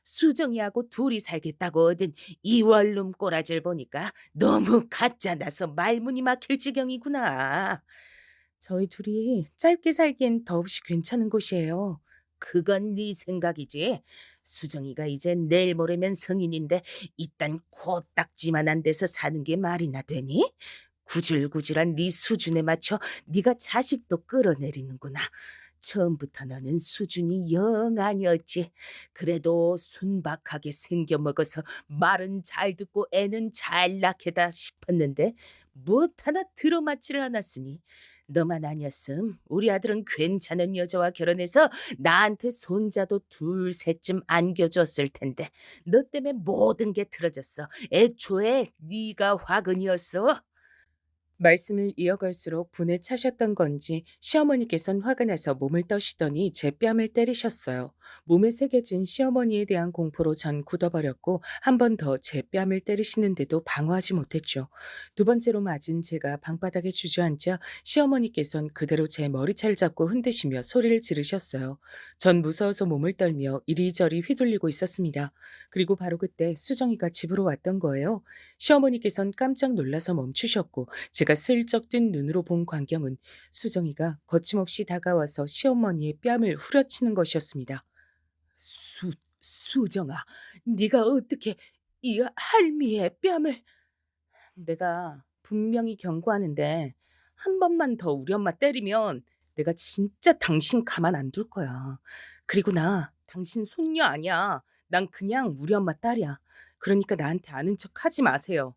수정이하고 둘이 살겠다고 얻은 이 원룸 꼬라지를 보니까 너무 가짜나서 말문이 막힐 지경이구나. 저희 둘이 짧게 살기엔 더없이 괜찮은 곳이에요. 그건 네 생각이지. 수정이가 이제 내일 모레면 성인인데 이딴 코딱지만한 데서 사는 게 말이나 되니? 구질구질한 네 수준에 맞춰 네가 자식도 끌어내리는구나. 처음부터 너는 수준이 영 아니었지. 그래도 순박하게 생겨먹어서 말은 잘 듣고 애는 잘 낳게다 싶었는데 못 하나 들어맞지를 않았으니 너만 아니었음 우리 아들은 괜찮은 여자와 결혼해서 나한테 손자도 둘 셋쯤 안겨줬을 텐데 너 때문에 모든 게 틀어졌어. 애초에 네가 화근이었어. 말씀을 이어갈수록 분에 차셨던 건지 시어머니께선 화가 나서 몸을 떠시더니 제 뺨을 때리셨어요. 몸에 새겨진 시어머니에 대한 공포로 전 굳어버렸고 한 번 더 제 뺨을 때리시는데도 방어하지 못했죠. 두 번째로 맞은 제가 방바닥에 주저앉자 시어머니께선 그대로 제 머리채를 잡고 흔드시며 소리를 지르셨어요. 전 무서워서 몸을 떨며 이리저리 휘둘리고 있었습니다. 그리고 바로 그때 수정이가 집으로 왔던 거예요. 시어머니께선 깜짝 놀라서 멈추셨고 제가 슬쩍 뜬 눈으로 본 광경은 수정이가 거침없이 다가와서 시어머니의 뺨을 후려치는 것이었습니다. 수정아, 네가 어떻게 이 할미의 뺨을? 내가 분명히 경고하는데 한 번만 더 우리 엄마 때리면 내가 진짜 당신 가만 안 둘 거야. 그리고 나 당신 손녀 아니야. 난 그냥 우리 엄마 딸이야. 그러니까 나한테 아는 척 하지 마세요.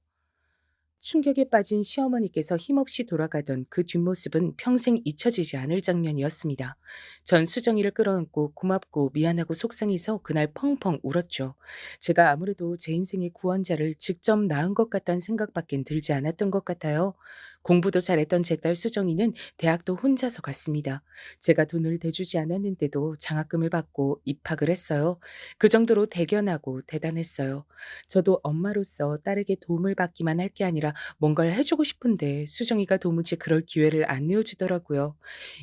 충격에 빠진 시어머니께서 힘없이 돌아가던 그 뒷모습은 평생 잊혀지지 않을 장면이었습니다. 전 수정이를 끌어안고 고맙고 미안하고 속상해서 그날 펑펑 울었죠. 제가 아무래도 제 인생의 구원자를 직접 낳은 것 같다는 생각밖엔 들지 않았던 것 같아요. 공부도 잘했던 제 딸 수정이는 대학도 혼자서 갔습니다. 제가 돈을 대주지 않았는데도 장학금을 받고 입학을 했어요. 그 정도로 대견하고 대단했어요. 저도 엄마로서 딸에게 도움을 받기만 할 게 아니라 뭔가를 해주고 싶은데 수정이가 도무지 그럴 기회를 안 내어주더라고요.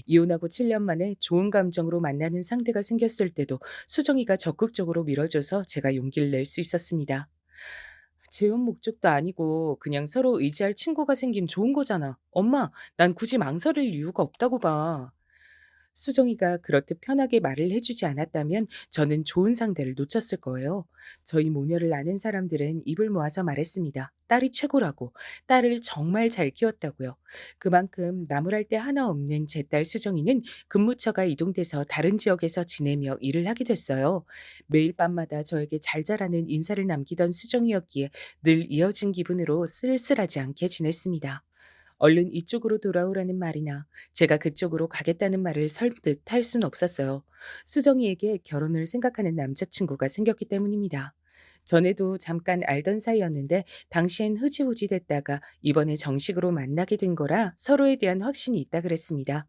이혼하고 7년 만에 좋은 감정으로 만나는 상대가 생겼을 때도 수정이가 적극적으로 밀어줘서 제가 용기를 낼 수 있었습니다. 재혼 목적도 아니고 그냥 서로 의지할 친구가 생긴 좋은 거잖아. 엄마, 난 굳이 망설일 이유가 없다고 봐. 수정이가 그렇듯 편하게 말을 해주지 않았다면 저는 좋은 상대를 놓쳤을 거예요. 저희 모녀를 아는 사람들은 입을 모아서 말했습니다. 딸이 최고라고, 딸을 정말 잘 키웠다고요. 그만큼 나무랄 데 하나 없는 제 딸 수정이는 근무처가 이동돼서 다른 지역에서 지내며 일을 하게 됐어요. 매일 밤마다 저에게 잘 자라는 인사를 남기던 수정이었기에 늘 이어진 기분으로 쓸쓸하지 않게 지냈습니다. 얼른 이쪽으로 돌아오라는 말이나 제가 그쪽으로 가겠다는 말을 설득 할 순 없었어요. 수정이에게 결혼을 생각하는 남자친구가 생겼기 때문입니다. 전에도 잠깐 알던 사이였는데 당시엔 흐지부지 됐다가 이번에 정식으로 만나게 된 거라 서로에 대한 확신이 있다 그랬습니다.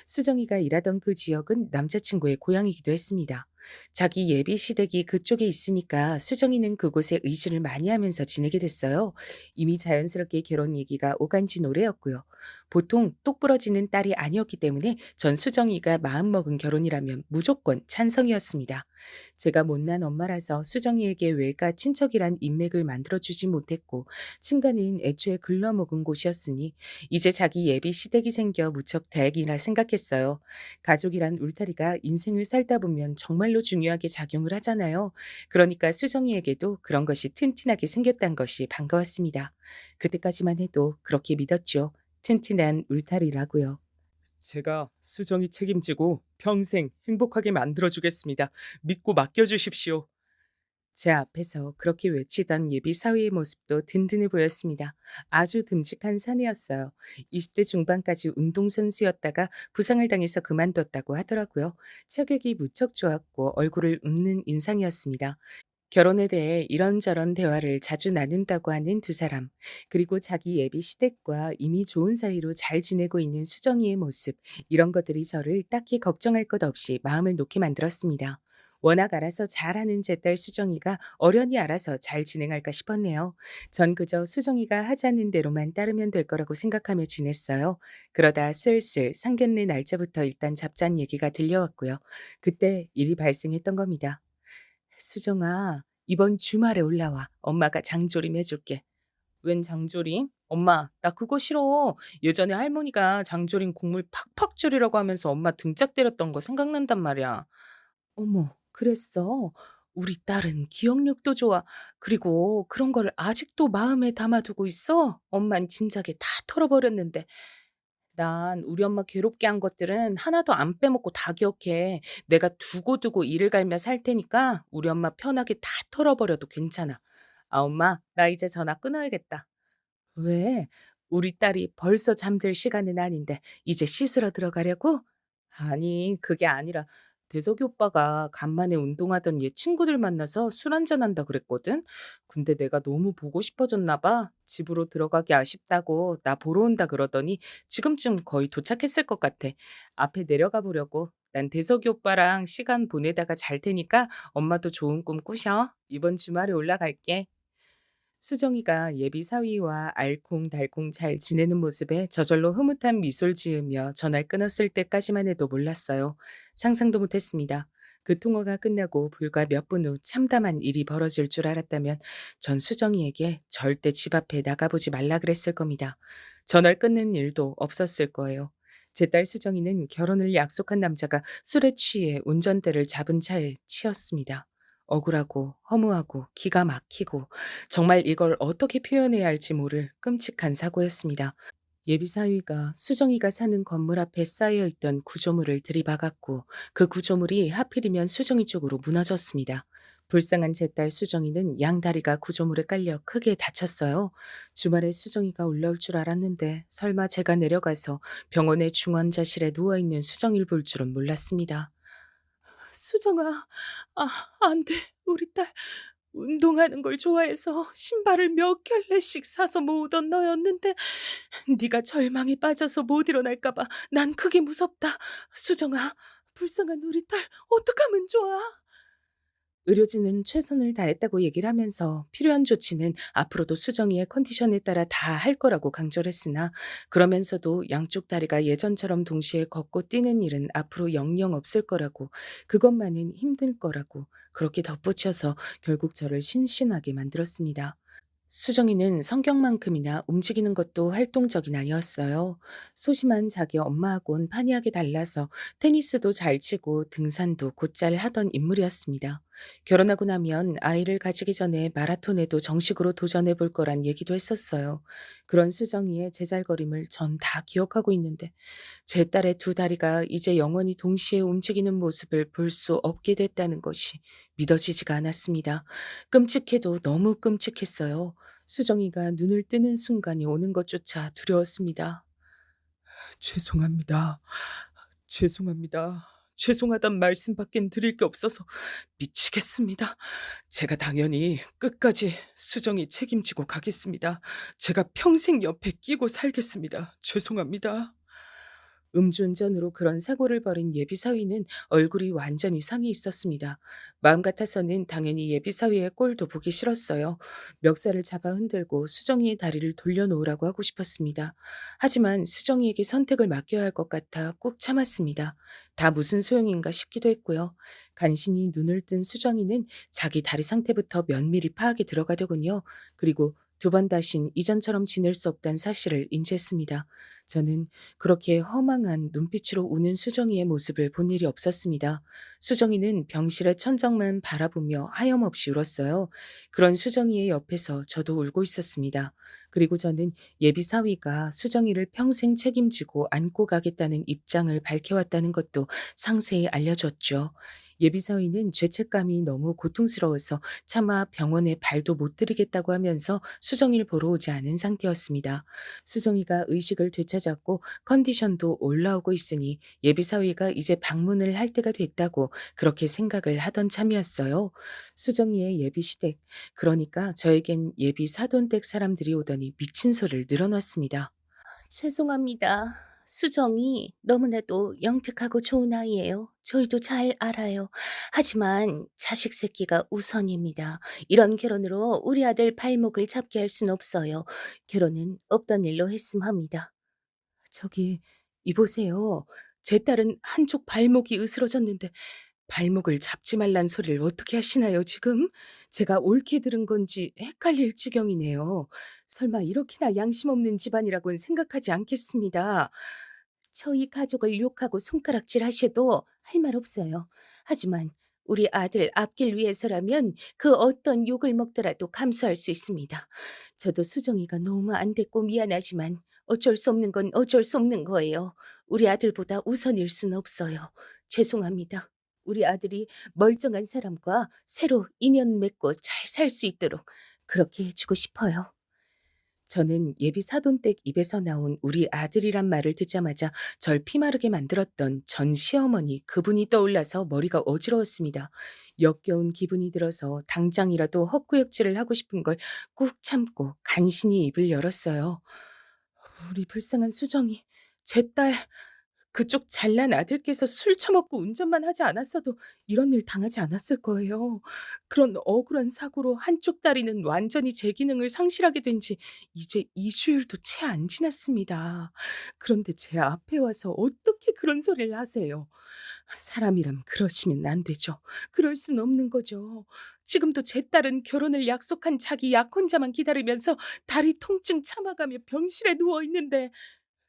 수정이가 일하던 그 지역은 남자친구의 고향이기도 했습니다. 자기 예비 시댁이 그쪽에 있으니까 수정이는 그곳에 의지를 많이 하면서 지내게 됐어요. 이미 자연스럽게 결혼 얘기가 오간 지 오래였고요. 보통 똑부러지는 딸이 아니었기 때문에 전 수정이가 마음먹은 결혼이라면 무조건 찬성이었습니다. 제가 못난 엄마라서 수정이에게 외가 친척이란 인맥을 만들어주지 못했고 친가는 애초에 글러먹은 곳이었으니 이제 자기 예비 시댁이 생겨 무척 다행이라 생각했어요. 가족이란 울타리가 인생을 살다 보면 정말로 중요하게 작용을 하잖아요. 그러니까 수정이에게도 그런 것이 튼튼하게 생겼단 것이 반가웠습니다. 그때까지만 해도 그렇게 믿었죠. 튼튼한 울타리라고요. 제가 수정이 책임지고 평생 행복하게 만들어주겠습니다. 믿고 맡겨주십시오. 제 앞에서 그렇게 외치던 예비 사위의 모습도 든든해 보였습니다. 아주 듬직한 사내였어요. 20대 중반까지 운동선수였다가 부상을 당해서 그만뒀다고 하더라고요. 체격이 무척 좋았고 얼굴을 웃는 인상이었습니다. 결혼에 대해 이런저런 대화를 자주 나눈다고 하는 두 사람, 그리고 자기 예비 시댁과 이미 좋은 사이로 잘 지내고 있는 수정이의 모습, 이런 것들이 저를 딱히 걱정할 것 없이 마음을 놓게 만들었습니다. 워낙 알아서 잘하는 제 딸 수정이가 어련히 알아서 잘 진행할까 싶었네요. 전 그저 수정이가 하자는 대로만 따르면 될 거라고 생각하며 지냈어요. 그러다 슬슬 상견례 날짜부터 일단 잡자는 얘기가 들려왔고요. 그때 일이 발생했던 겁니다. 수정아, 이번 주말에 올라와. 엄마가 장조림 해줄게. 웬 장조림? 엄마, 나 그거 싫어. 예전에 할머니가 장조림 국물 팍팍 졸이라고 하면서 엄마 등짝 때렸던 거 생각난단 말이야. 어머, 그랬어? 우리 딸은 기억력도 좋아. 그리고 그런 걸 아직도 마음에 담아두고 있어? 엄만 진작에 다 털어버렸는데. 난 우리 엄마 괴롭게 한 것들은 하나도 안 빼먹고 다 기억해. 내가 두고두고 이를 갈며 살 테니까 우리 엄마 편하게 다 털어버려도 괜찮아. 아, 엄마, 나 이제 전화 끊어야겠다. 왜? 우리 딸이 벌써 잠들 시간은 아닌데 이제 씻으러 들어가려고? 아니, 그게 아니라 대석이 오빠가 간만에 운동하던 얘 친구들 만나서 술 한잔한다 그랬거든? 근데 내가 너무 보고 싶어졌나 봐. 집으로 들어가기 아쉽다고 나 보러 온다 그러더니 지금쯤 거의 도착했을 것 같아. 앞에 내려가 보려고. 난 대석이 오빠랑 시간 보내다가 잘 테니까 엄마도 좋은 꿈 꾸셔. 이번 주말에 올라갈게. 수정이가 예비 사위와 알콩달콩 잘 지내는 모습에 저절로 흐뭇한 미소를 지으며 전화를 끊었을 때까지만 해도 몰랐어요. 상상도 못했습니다. 그 통화가 끝나고 불과 몇 분 후 참담한 일이 벌어질 줄 알았다면 전 수정이에게 절대 집 앞에 나가보지 말라 그랬을 겁니다. 전화를 끊는 일도 없었을 거예요. 제 딸 수정이는 결혼을 약속한 남자가 술에 취해 운전대를 잡은 차에 치였습니다. 억울하고 허무하고 기가 막히고 정말 이걸 어떻게 표현해야 할지 모를 끔찍한 사고였습니다. 예비 사위가 수정이가 사는 건물 앞에 쌓여 있던 구조물을 들이박았고 그 구조물이 하필이면 수정이 쪽으로 무너졌습니다. 불쌍한 제 딸 수정이는 양다리가 구조물에 깔려 크게 다쳤어요. 주말에 수정이가 올라올 줄 알았는데 설마 제가 내려가서 병원의 중환자실에 누워있는 수정이를 볼 줄은 몰랐습니다. 수정아, 아, 안 돼. 우리 딸 운동하는 걸 좋아해서 신발을 몇 켤레씩 사서 모으던 너였는데 네가 절망에 빠져서 못 일어날까 봐 난 그게 무섭다. 수정아, 불쌍한 우리 딸 어떡하면 좋아? 의료진은 최선을 다했다고 얘기를 하면서 필요한 조치는 앞으로도 수정이의 컨디션에 따라 다 할 거라고 강조를 했으나 그러면서도 양쪽 다리가 예전처럼 동시에 걷고 뛰는 일은 앞으로 영영 없을 거라고 그것만은 힘들 거라고 그렇게 덧붙여서 결국 저를 신신하게 만들었습니다. 수정이는 성격만큼이나 움직이는 것도 활동적인 아이였어요. 소심한 자기 엄마하고는 판이하게 달라서 테니스도 잘 치고 등산도 곧잘 하던 인물이었습니다. 결혼하고 나면 아이를 가지기 전에 마라톤에도 정식으로 도전해 볼 거란 얘기도 했었어요. 그런 수정이의 제잘거림을 전 다 기억하고 있는데 제 딸의 두 다리가 이제 영원히 동시에 움직이는 모습을 볼 수 없게 됐다는 것이 믿어지지가 않았습니다. 끔찍해도 너무 끔찍했어요. 수정이가 눈을 뜨는 순간이 오는 것조차 두려웠습니다. 죄송합니다. 죄송합니다. 죄송하단 말씀밖엔 드릴 게 없어서 미치겠습니다. 제가 당연히 끝까지 수정이 책임지고 가겠습니다. 제가 평생 옆에 끼고 살겠습니다. 죄송합니다. 음주운전으로 그런 사고를 벌인 예비사위는 얼굴이 완전히 상해 있었습니다. 마음 같아서는 당연히 예비사위의 꼴도 보기 싫었어요. 멱살을 잡아 흔들고 수정이의 다리를 돌려놓으라고 하고 싶었습니다. 하지만 수정이에게 선택을 맡겨야 할 것 같아 꾹 참았습니다. 다 무슨 소용인가 싶기도 했고요. 간신히 눈을 뜬 수정이는 자기 다리 상태부터 면밀히 파악에 들어가더군요. 그리고 두 번 다신 이전처럼 지낼 수 없다는 사실을 인지했습니다. 저는 그렇게 허망한 눈빛으로 우는 수정이의 모습을 본 일이 없었습니다. 수정이는 병실의 천장만 바라보며 하염없이 울었어요. 그런 수정이의 옆에서 저도 울고 있었습니다. 그리고 저는 예비 사위가 수정이를 평생 책임지고 안고 가겠다는 입장을 밝혀왔다는 것도 상세히 알려줬죠. 예비 사위는 죄책감이 너무 고통스러워서 차마 병원에 발도 못 들이겠다고 하면서 수정이를 보러 오지 않은 상태였습니다. 수정이가 의식을 되찾았고 컨디션도 올라오고 있으니 예비사위가 이제 방문을 할 때가 됐다고 그렇게 생각을 하던 참이었어요. 수정이의 예비 시댁, 그러니까 저에겐 예비 사돈댁 사람들이 오더니 미친 소리를 늘어놨습니다. 죄송합니다. 수정이 너무나도 영특하고 좋은 아이예요. 저희도 잘 알아요. 하지만 자식 새끼가 우선입니다. 이런 결혼으로 우리 아들 발목을 잡게 할 순 없어요. 결혼은 없던 일로 했음 합니다. 저기, 이보세요. 제 딸은 한쪽 발목이 으스러졌는데 발목을 잡지 말란 소리를 어떻게 하시나요, 지금? 제가 옳게 들은 건지 헷갈릴 지경이네요. 설마 이렇게나 양심 없는 집안이라고는 생각하지 않겠습니다. 저희 가족을 욕하고 손가락질 하셔도 할 말 없어요. 하지만 우리 아들 앞길 위해서라면 그 어떤 욕을 먹더라도 감수할 수 있습니다. 저도 수정이가 너무 안 됐고 미안하지만 어쩔 수 없는 건 어쩔 수 없는 거예요. 우리 아들보다 우선일 순 없어요. 죄송합니다. 우리 아들이 멀쩡한 사람과 새로 인연 맺고 잘 살 수 있도록 그렇게 해주고 싶어요. 저는 예비 사돈댁 입에서 나온 우리 아들이란 말을 듣자마자 절 피마르게 만들었던 전 시어머니 그분이 떠올라서 머리가 어지러웠습니다. 역겨운 기분이 들어서 당장이라도 헛구역질을 하고 싶은 걸 꾹 참고 간신히 입을 열었어요. 우리 불쌍한 수정이, 제 딸, 그쪽 잘난 아들께서 술 처먹고 운전만 하지 않았어도 이런 일 당하지 않았을 거예요. 그런 억울한 사고로 한쪽 다리는 완전히 제 기능을 상실하게 된 지 이제 2주일도 채 안 지났습니다. 그런데 제 앞에 와서 어떻게 그런 소리를 하세요? 사람이라면 그러시면 안 되죠. 그럴 순 없는 거죠. 지금도 제 딸은 결혼을 약속한 자기 약혼자만 기다리면서 다리 통증 참아가며 병실에 누워 있는데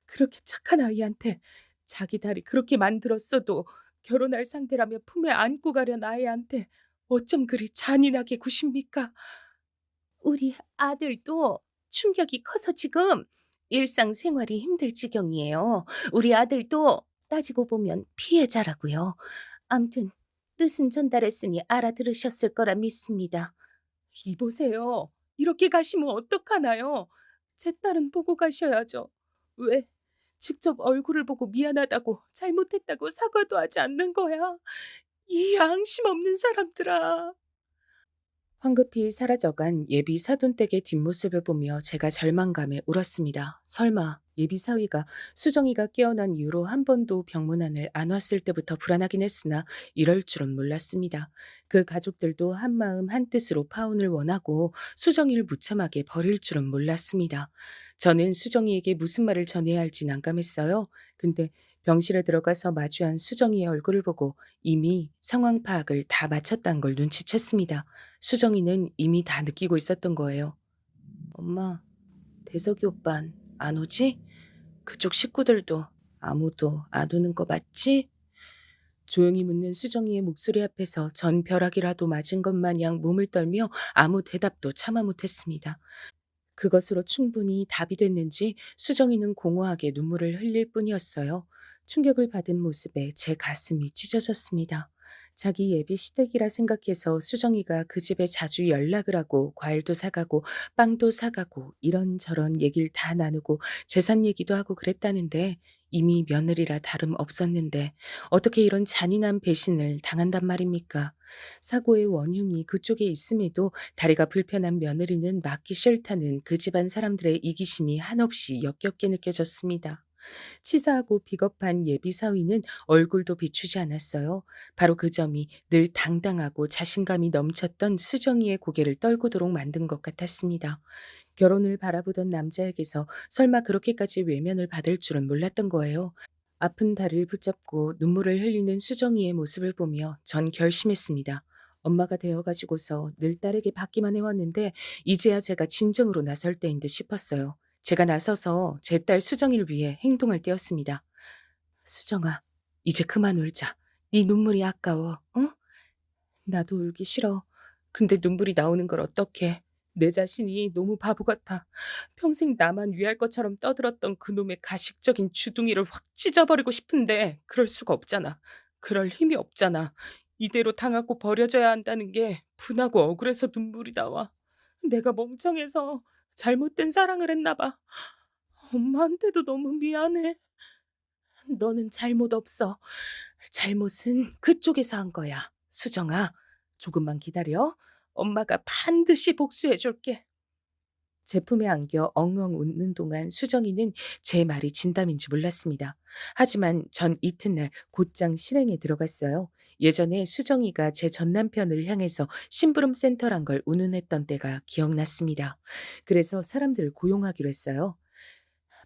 그렇게 착한 아이한테 자기 다리 그렇게 만들었어도 결혼할 상대라며 품에 안고 가려는 아이한테 어쩜 그리 잔인하게 구십니까? 우리 아들도 충격이 커서 지금 일상생활이 힘들 지경이에요. 우리 아들도 따지고 보면 피해자라고요. 암튼 뜻은 전달했으니 알아들으셨을 거라 믿습니다. 이보세요. 이렇게 가시면 어떡하나요? 제 딸은 보고 가셔야죠. 왜? 직접 얼굴을 보고 미안하다고 잘못했다고 사과도 하지 않는 거야. 이 양심 없는 사람들아. 황급히 사라져간 예비 사돈댁의 뒷모습을 보며 제가 절망감에 울었습니다. 설마 예비 사위가 수정이가 깨어난 이후로 한 번도 병문안을 안 왔을 때부터 불안하긴 했으나 이럴 줄은 몰랐습니다. 그 가족들도 한마음 한뜻으로 파혼을 원하고 수정이를 무참하게 버릴 줄은 몰랐습니다. 저는 수정이에게 무슨 말을 전해야 할지 난감했어요. 근데 병실에 들어가서 마주한 수정이의 얼굴을 보고 이미 상황 파악을 다 마쳤다는 걸 눈치챘습니다. 수정이는 이미 다 느끼고 있었던 거예요. 엄마, 대석이 오빤 안 오지? 그쪽 식구들도 아무도 안 오는 거 맞지? 조용히 묻는 수정이의 목소리 앞에서 전 벼락이라도 맞은 것 마냥 몸을 떨며 아무 대답도 참아 못했습니다. 그것으로 충분히 답이 됐는지 수정이는 공허하게 눈물을 흘릴 뿐이었어요. 충격을 받은 모습에 제 가슴이 찢어졌습니다. 자기 예비 시댁이라 생각해서 수정이가 그 집에 자주 연락을 하고 과일도 사가고 빵도 사가고 이런저런 얘기를 다 나누고 재산 얘기도 하고 그랬다는데 이미 며느리라 다름 없었는데 어떻게 이런 잔인한 배신을 당한단 말입니까? 사고의 원흉이 그쪽에 있음에도 다리가 불편한 며느리는 맞기 싫다는 그 집안 사람들의 이기심이 한없이 역겹게 느껴졌습니다. 치사하고 비겁한 예비 사위는 얼굴도 비추지 않았어요. 바로 그 점이 늘 당당하고 자신감이 넘쳤던 수정이의 고개를 떨구도록 만든 것 같았습니다. 결혼을 바라보던 남자에게서 설마 그렇게까지 외면을 받을 줄은 몰랐던 거예요. 아픈 다리를 붙잡고 눈물을 흘리는 수정이의 모습을 보며 전 결심했습니다. 엄마가 되어가지고서 늘 딸에게 받기만 해왔는데 이제야 제가 진정으로 나설 때인 듯 싶었어요. 제가 나서서 제 딸 수정이를 위해 행동을 떼었습니다. 수정아, 이제 그만 울자. 네 눈물이 아까워, 응? 나도 울기 싫어. 근데 눈물이 나오는 걸 어떡해. 내 자신이 너무 바보 같아. 평생 나만 위할 것처럼 떠들었던 그놈의 가식적인 주둥이를 확 찢어버리고 싶은데 그럴 수가 없잖아. 그럴 힘이 없잖아. 이대로 당하고 버려져야 한다는 게 분하고 억울해서 눈물이 나와. 내가 멍청해서 잘못된 사랑을 했나 봐. 엄마한테도 너무 미안해. 너는 잘못 없어. 잘못은 그쪽에서 한 거야. 수정아, 조금만 기다려. 엄마가 반드시 복수해 줄게. 제품에 안겨 엉엉 웃는 동안 수정이는 제 말이 진담인지 몰랐습니다. 하지만 전 이튿날 곧장 실행에 들어갔어요. 예전에 수정이가 제 전남편을 향해서 심부름 센터란 걸 운운했던 때가 기억났습니다. 그래서 사람들을 고용하기로 했어요.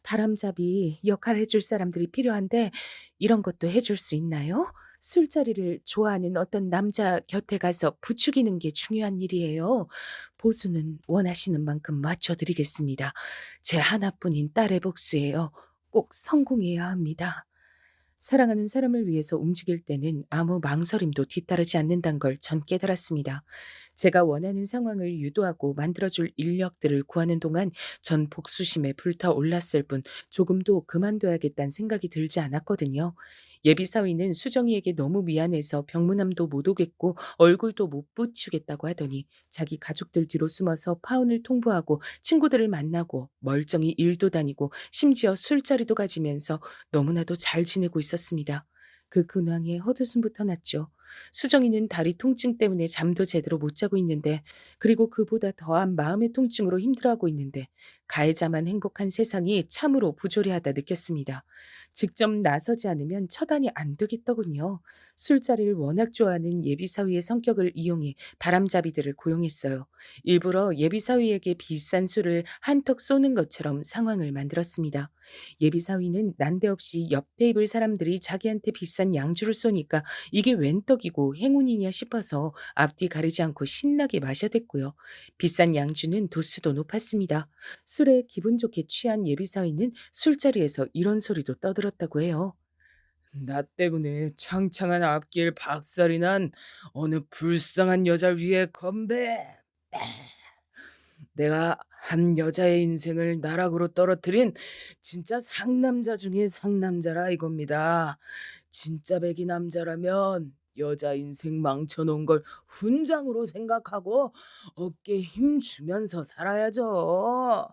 바람잡이 역할 해줄 사람들이 필요한데 이런 것도 해줄 수 있나요? 술자리를 좋아하는 어떤 남자 곁에 가서 부추기는 게 중요한 일이에요. 보수는 원하시는 만큼 맞춰드리겠습니다. 제 하나뿐인 딸의 복수예요. 꼭 성공해야 합니다. 사랑하는 사람을 위해서 움직일 때는 아무 망설임도 뒤따르지 않는다는 걸 전 깨달았습니다. 제가 원하는 상황을 유도하고 만들어줄 인력들을 구하는 동안 전 복수심에 불타올랐을 뿐 조금도 그만둬야겠다는 생각이 들지 않았거든요. 예비 사위는 수정이에게 너무 미안해서 병문안도 못 오겠고 얼굴도 못 붙이겠다고 하더니 자기 가족들 뒤로 숨어서 파혼을 통보하고 친구들을 만나고 멀쩡히 일도 다니고 심지어 술자리도 가지면서 너무나도 잘 지내고 있었습니다. 그 근황에 헛웃음부터 났죠. 수정이는 다리 통증 때문에 잠도 제대로 못 자고 있는데 그리고 그보다 더한 마음의 통증으로 힘들어하고 있는데 가해자만 행복한 세상이 참으로 부조리하다 느꼈습니다. 직접 나서지 않으면 처단이 안 되겠더군요. 술자리를 워낙 좋아하는 예비사위의 성격을 이용해 바람잡이들을 고용했어요. 일부러 예비사위에게 비싼 술을 한턱 쏘는 것처럼 상황을 만들었습니다. 예비사위는 난데없이 옆 테이블 사람들이 자기한테 비싼 양주를 쏘니까 이게 웬 떡이고 행운이냐 싶어서 앞뒤 가리지 않고 신나게 마셔댔고요. 비싼 양주는 도수도 높았습니다. 술에 기분 좋게 취한 예비사위는 술자리에서 이런 소리도 떠들었다고 해요. 나 때문에 창창한 앞길 박살이 난 어느 불쌍한 여자 위에 건배. 내가 한 여자의 인생을 나락으로 떨어뜨린 진짜 상남자 중에 상남자라 이겁니다. 진짜 백이 남자라면 여자 인생 망쳐놓은 걸 훈장으로 생각하고 어깨 힘 주면서 살아야죠.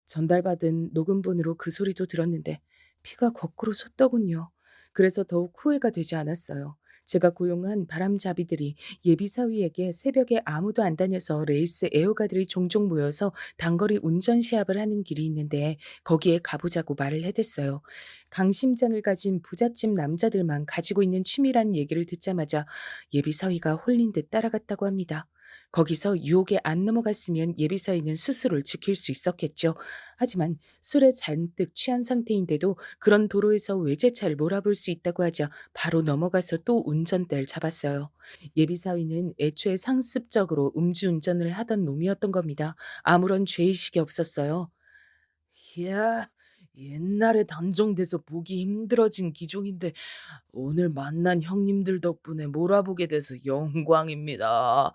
전달받은 녹음본으로 그 소리도 들었는데 피가 거꾸로 솟더군요. 그래서 더욱 후회가 되지 않았어요. 제가 고용한 바람잡이들이 예비사위에게 새벽에 아무도 안 다녀서 레이스 애호가들이 종종 모여서 단거리 운전 시합을 하는 길이 있는데 거기에 가보자고 말을 해댔어요. 강심장을 가진 부잣집 남자들만 가지고 있는 취미란 얘기를 듣자마자 예비사위가 홀린 듯 따라갔다고 합니다. 거기서 유혹에 안 넘어갔으면 예비사위는 스스로를 지킬 수 있었겠죠. 하지만 술에 잔뜩 취한 상태인데도 그런 도로에서 외제차를 몰아볼 수 있다고 하자 바로 넘어가서 또 운전대를 잡았어요. 예비사위는 애초에 상습적으로 음주운전을 하던 놈이었던 겁니다. 아무런 죄의식이 없었어요. 이야, 옛날에 단종돼서 보기 힘들어진 기종인데 오늘 만난 형님들 덕분에 몰아보게 돼서 영광입니다.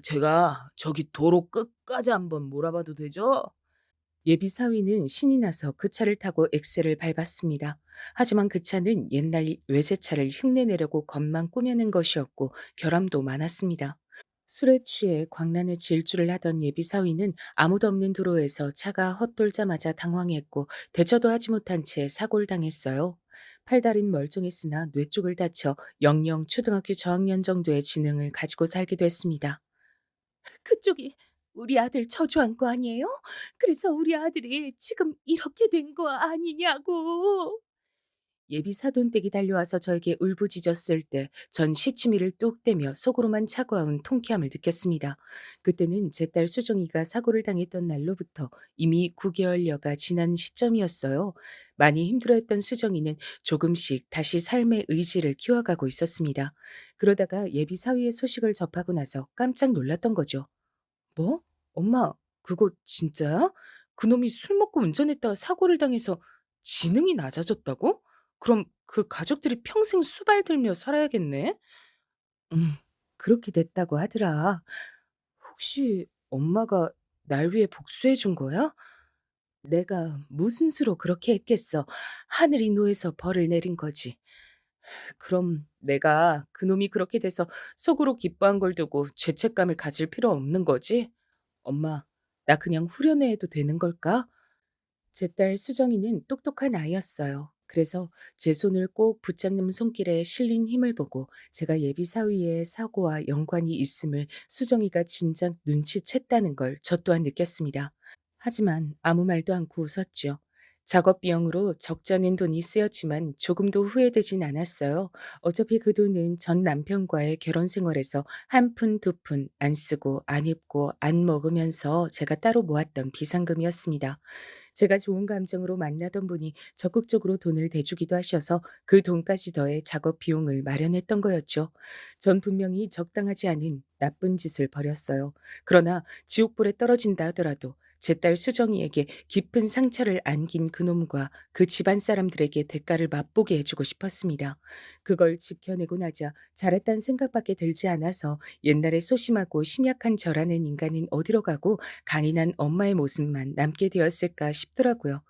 제가 저기 도로 끝까지 한번 몰아봐도 되죠? 예비 사위는 신이 나서 그 차를 타고 엑셀을 밟았습니다. 하지만 그 차는 옛날 외제차를 흉내내려고 겉만 꾸며낸 것이었고 결함도 많았습니다. 술에 취해 광란의 질주를 하던 예비 사위는 아무도 없는 도로에서 차가 헛돌자마자 당황했고 대처도 하지 못한 채 사고를 당했어요. 팔다리는 멀쩡했으나 뇌 쪽을 다쳐 영영 초등학교 저학년 정도의 지능을 가지고 살게 됐습니다. 그쪽이 우리 아들 저주한 거 아니에요? 그래서 우리 아들이 지금 이렇게 된 거 아니냐고. 예비 사돈댁이 달려와서 저에게 울부짖었을 때 전 시치미를 뚝 떼며 속으로만 차가운 통쾌함을 느꼈습니다. 그때는 제 딸 수정이가 사고를 당했던 날로부터 이미 9개월여가 지난 시점이었어요. 많이 힘들어했던 수정이는 조금씩 다시 삶의 의지를 키워가고 있었습니다. 그러다가 예비 사위의 소식을 접하고 나서 깜짝 놀랐던 거죠. 뭐? 엄마, 그거 진짜야? 그놈이 술 먹고 운전했다가 사고를 당해서 지능이 낮아졌다고? 그럼 그 가족들이 평생 수발 들며 살아야겠네? 음, 그렇게 됐다고 하더라. 혹시 엄마가 날 위해 복수해 준 거야? 내가 무슨 수로 그렇게 했겠어. 하늘이 노해서 벌을 내린 거지. 그럼 내가 그놈이 그렇게 돼서 속으로 기뻐한 걸 두고 죄책감을 가질 필요 없는 거지? 엄마, 나 그냥 후련해 해도 되는 걸까? 제 딸 수정이는 똑똑한 아이였어요. 그래서 제 손을 꼭 붙잡는 손길에 실린 힘을 보고 제가 예비 사위의 사고와 연관이 있음을 수정이가 진작 눈치챘다는 걸 저 또한 느꼈습니다. 하지만 아무 말도 않고 웃었죠. 작업 비용으로 적잖은 돈이 쓰였지만 조금도 후회되진 않았어요. 어차피 그 돈은 전 남편과의 결혼 생활에서 한 푼, 두 푼 안 쓰고 안 입고 안 먹으면서 제가 따로 모았던 비상금이었습니다. 제가 좋은 감정으로 만나던 분이 적극적으로 돈을 대주기도 하셔서 그 돈까지 더해 작업 비용을 마련했던 거였죠. 전 분명히 적당하지 않은 나쁜 짓을 벌였어요. 그러나 지옥불에 떨어진다 하더라도 제 딸 수정이에게 깊은 상처를 안긴 그놈과 그 집안 사람들에게 대가를 맛보게 해주고 싶었습니다. 그걸 지켜내고 나자 잘했다는 생각밖에 들지 않아서 옛날에 소심하고 심약한 저라는 인간은 어디로 가고 강인한 엄마의 모습만 남게 되었을까 싶더라고요.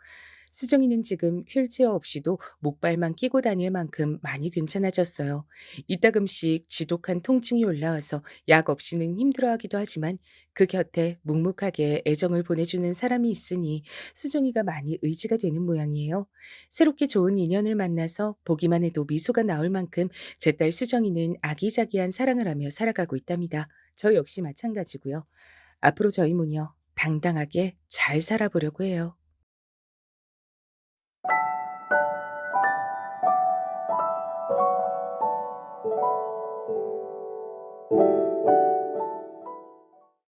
수정이는 지금 휠체어 없이도 목발만 끼고 다닐 만큼 많이 괜찮아졌어요. 이따금씩 지독한 통증이 올라와서 약 없이는 힘들어하기도 하지만 그 곁에 묵묵하게 애정을 보내주는 사람이 있으니 수정이가 많이 의지가 되는 모양이에요. 새롭게 좋은 인연을 만나서 보기만 해도 미소가 나올 만큼 제 딸 수정이는 아기자기한 사랑을 하며 살아가고 있답니다. 저 역시 마찬가지고요. 앞으로 저희 모녀 당당하게 잘 살아보려고 해요.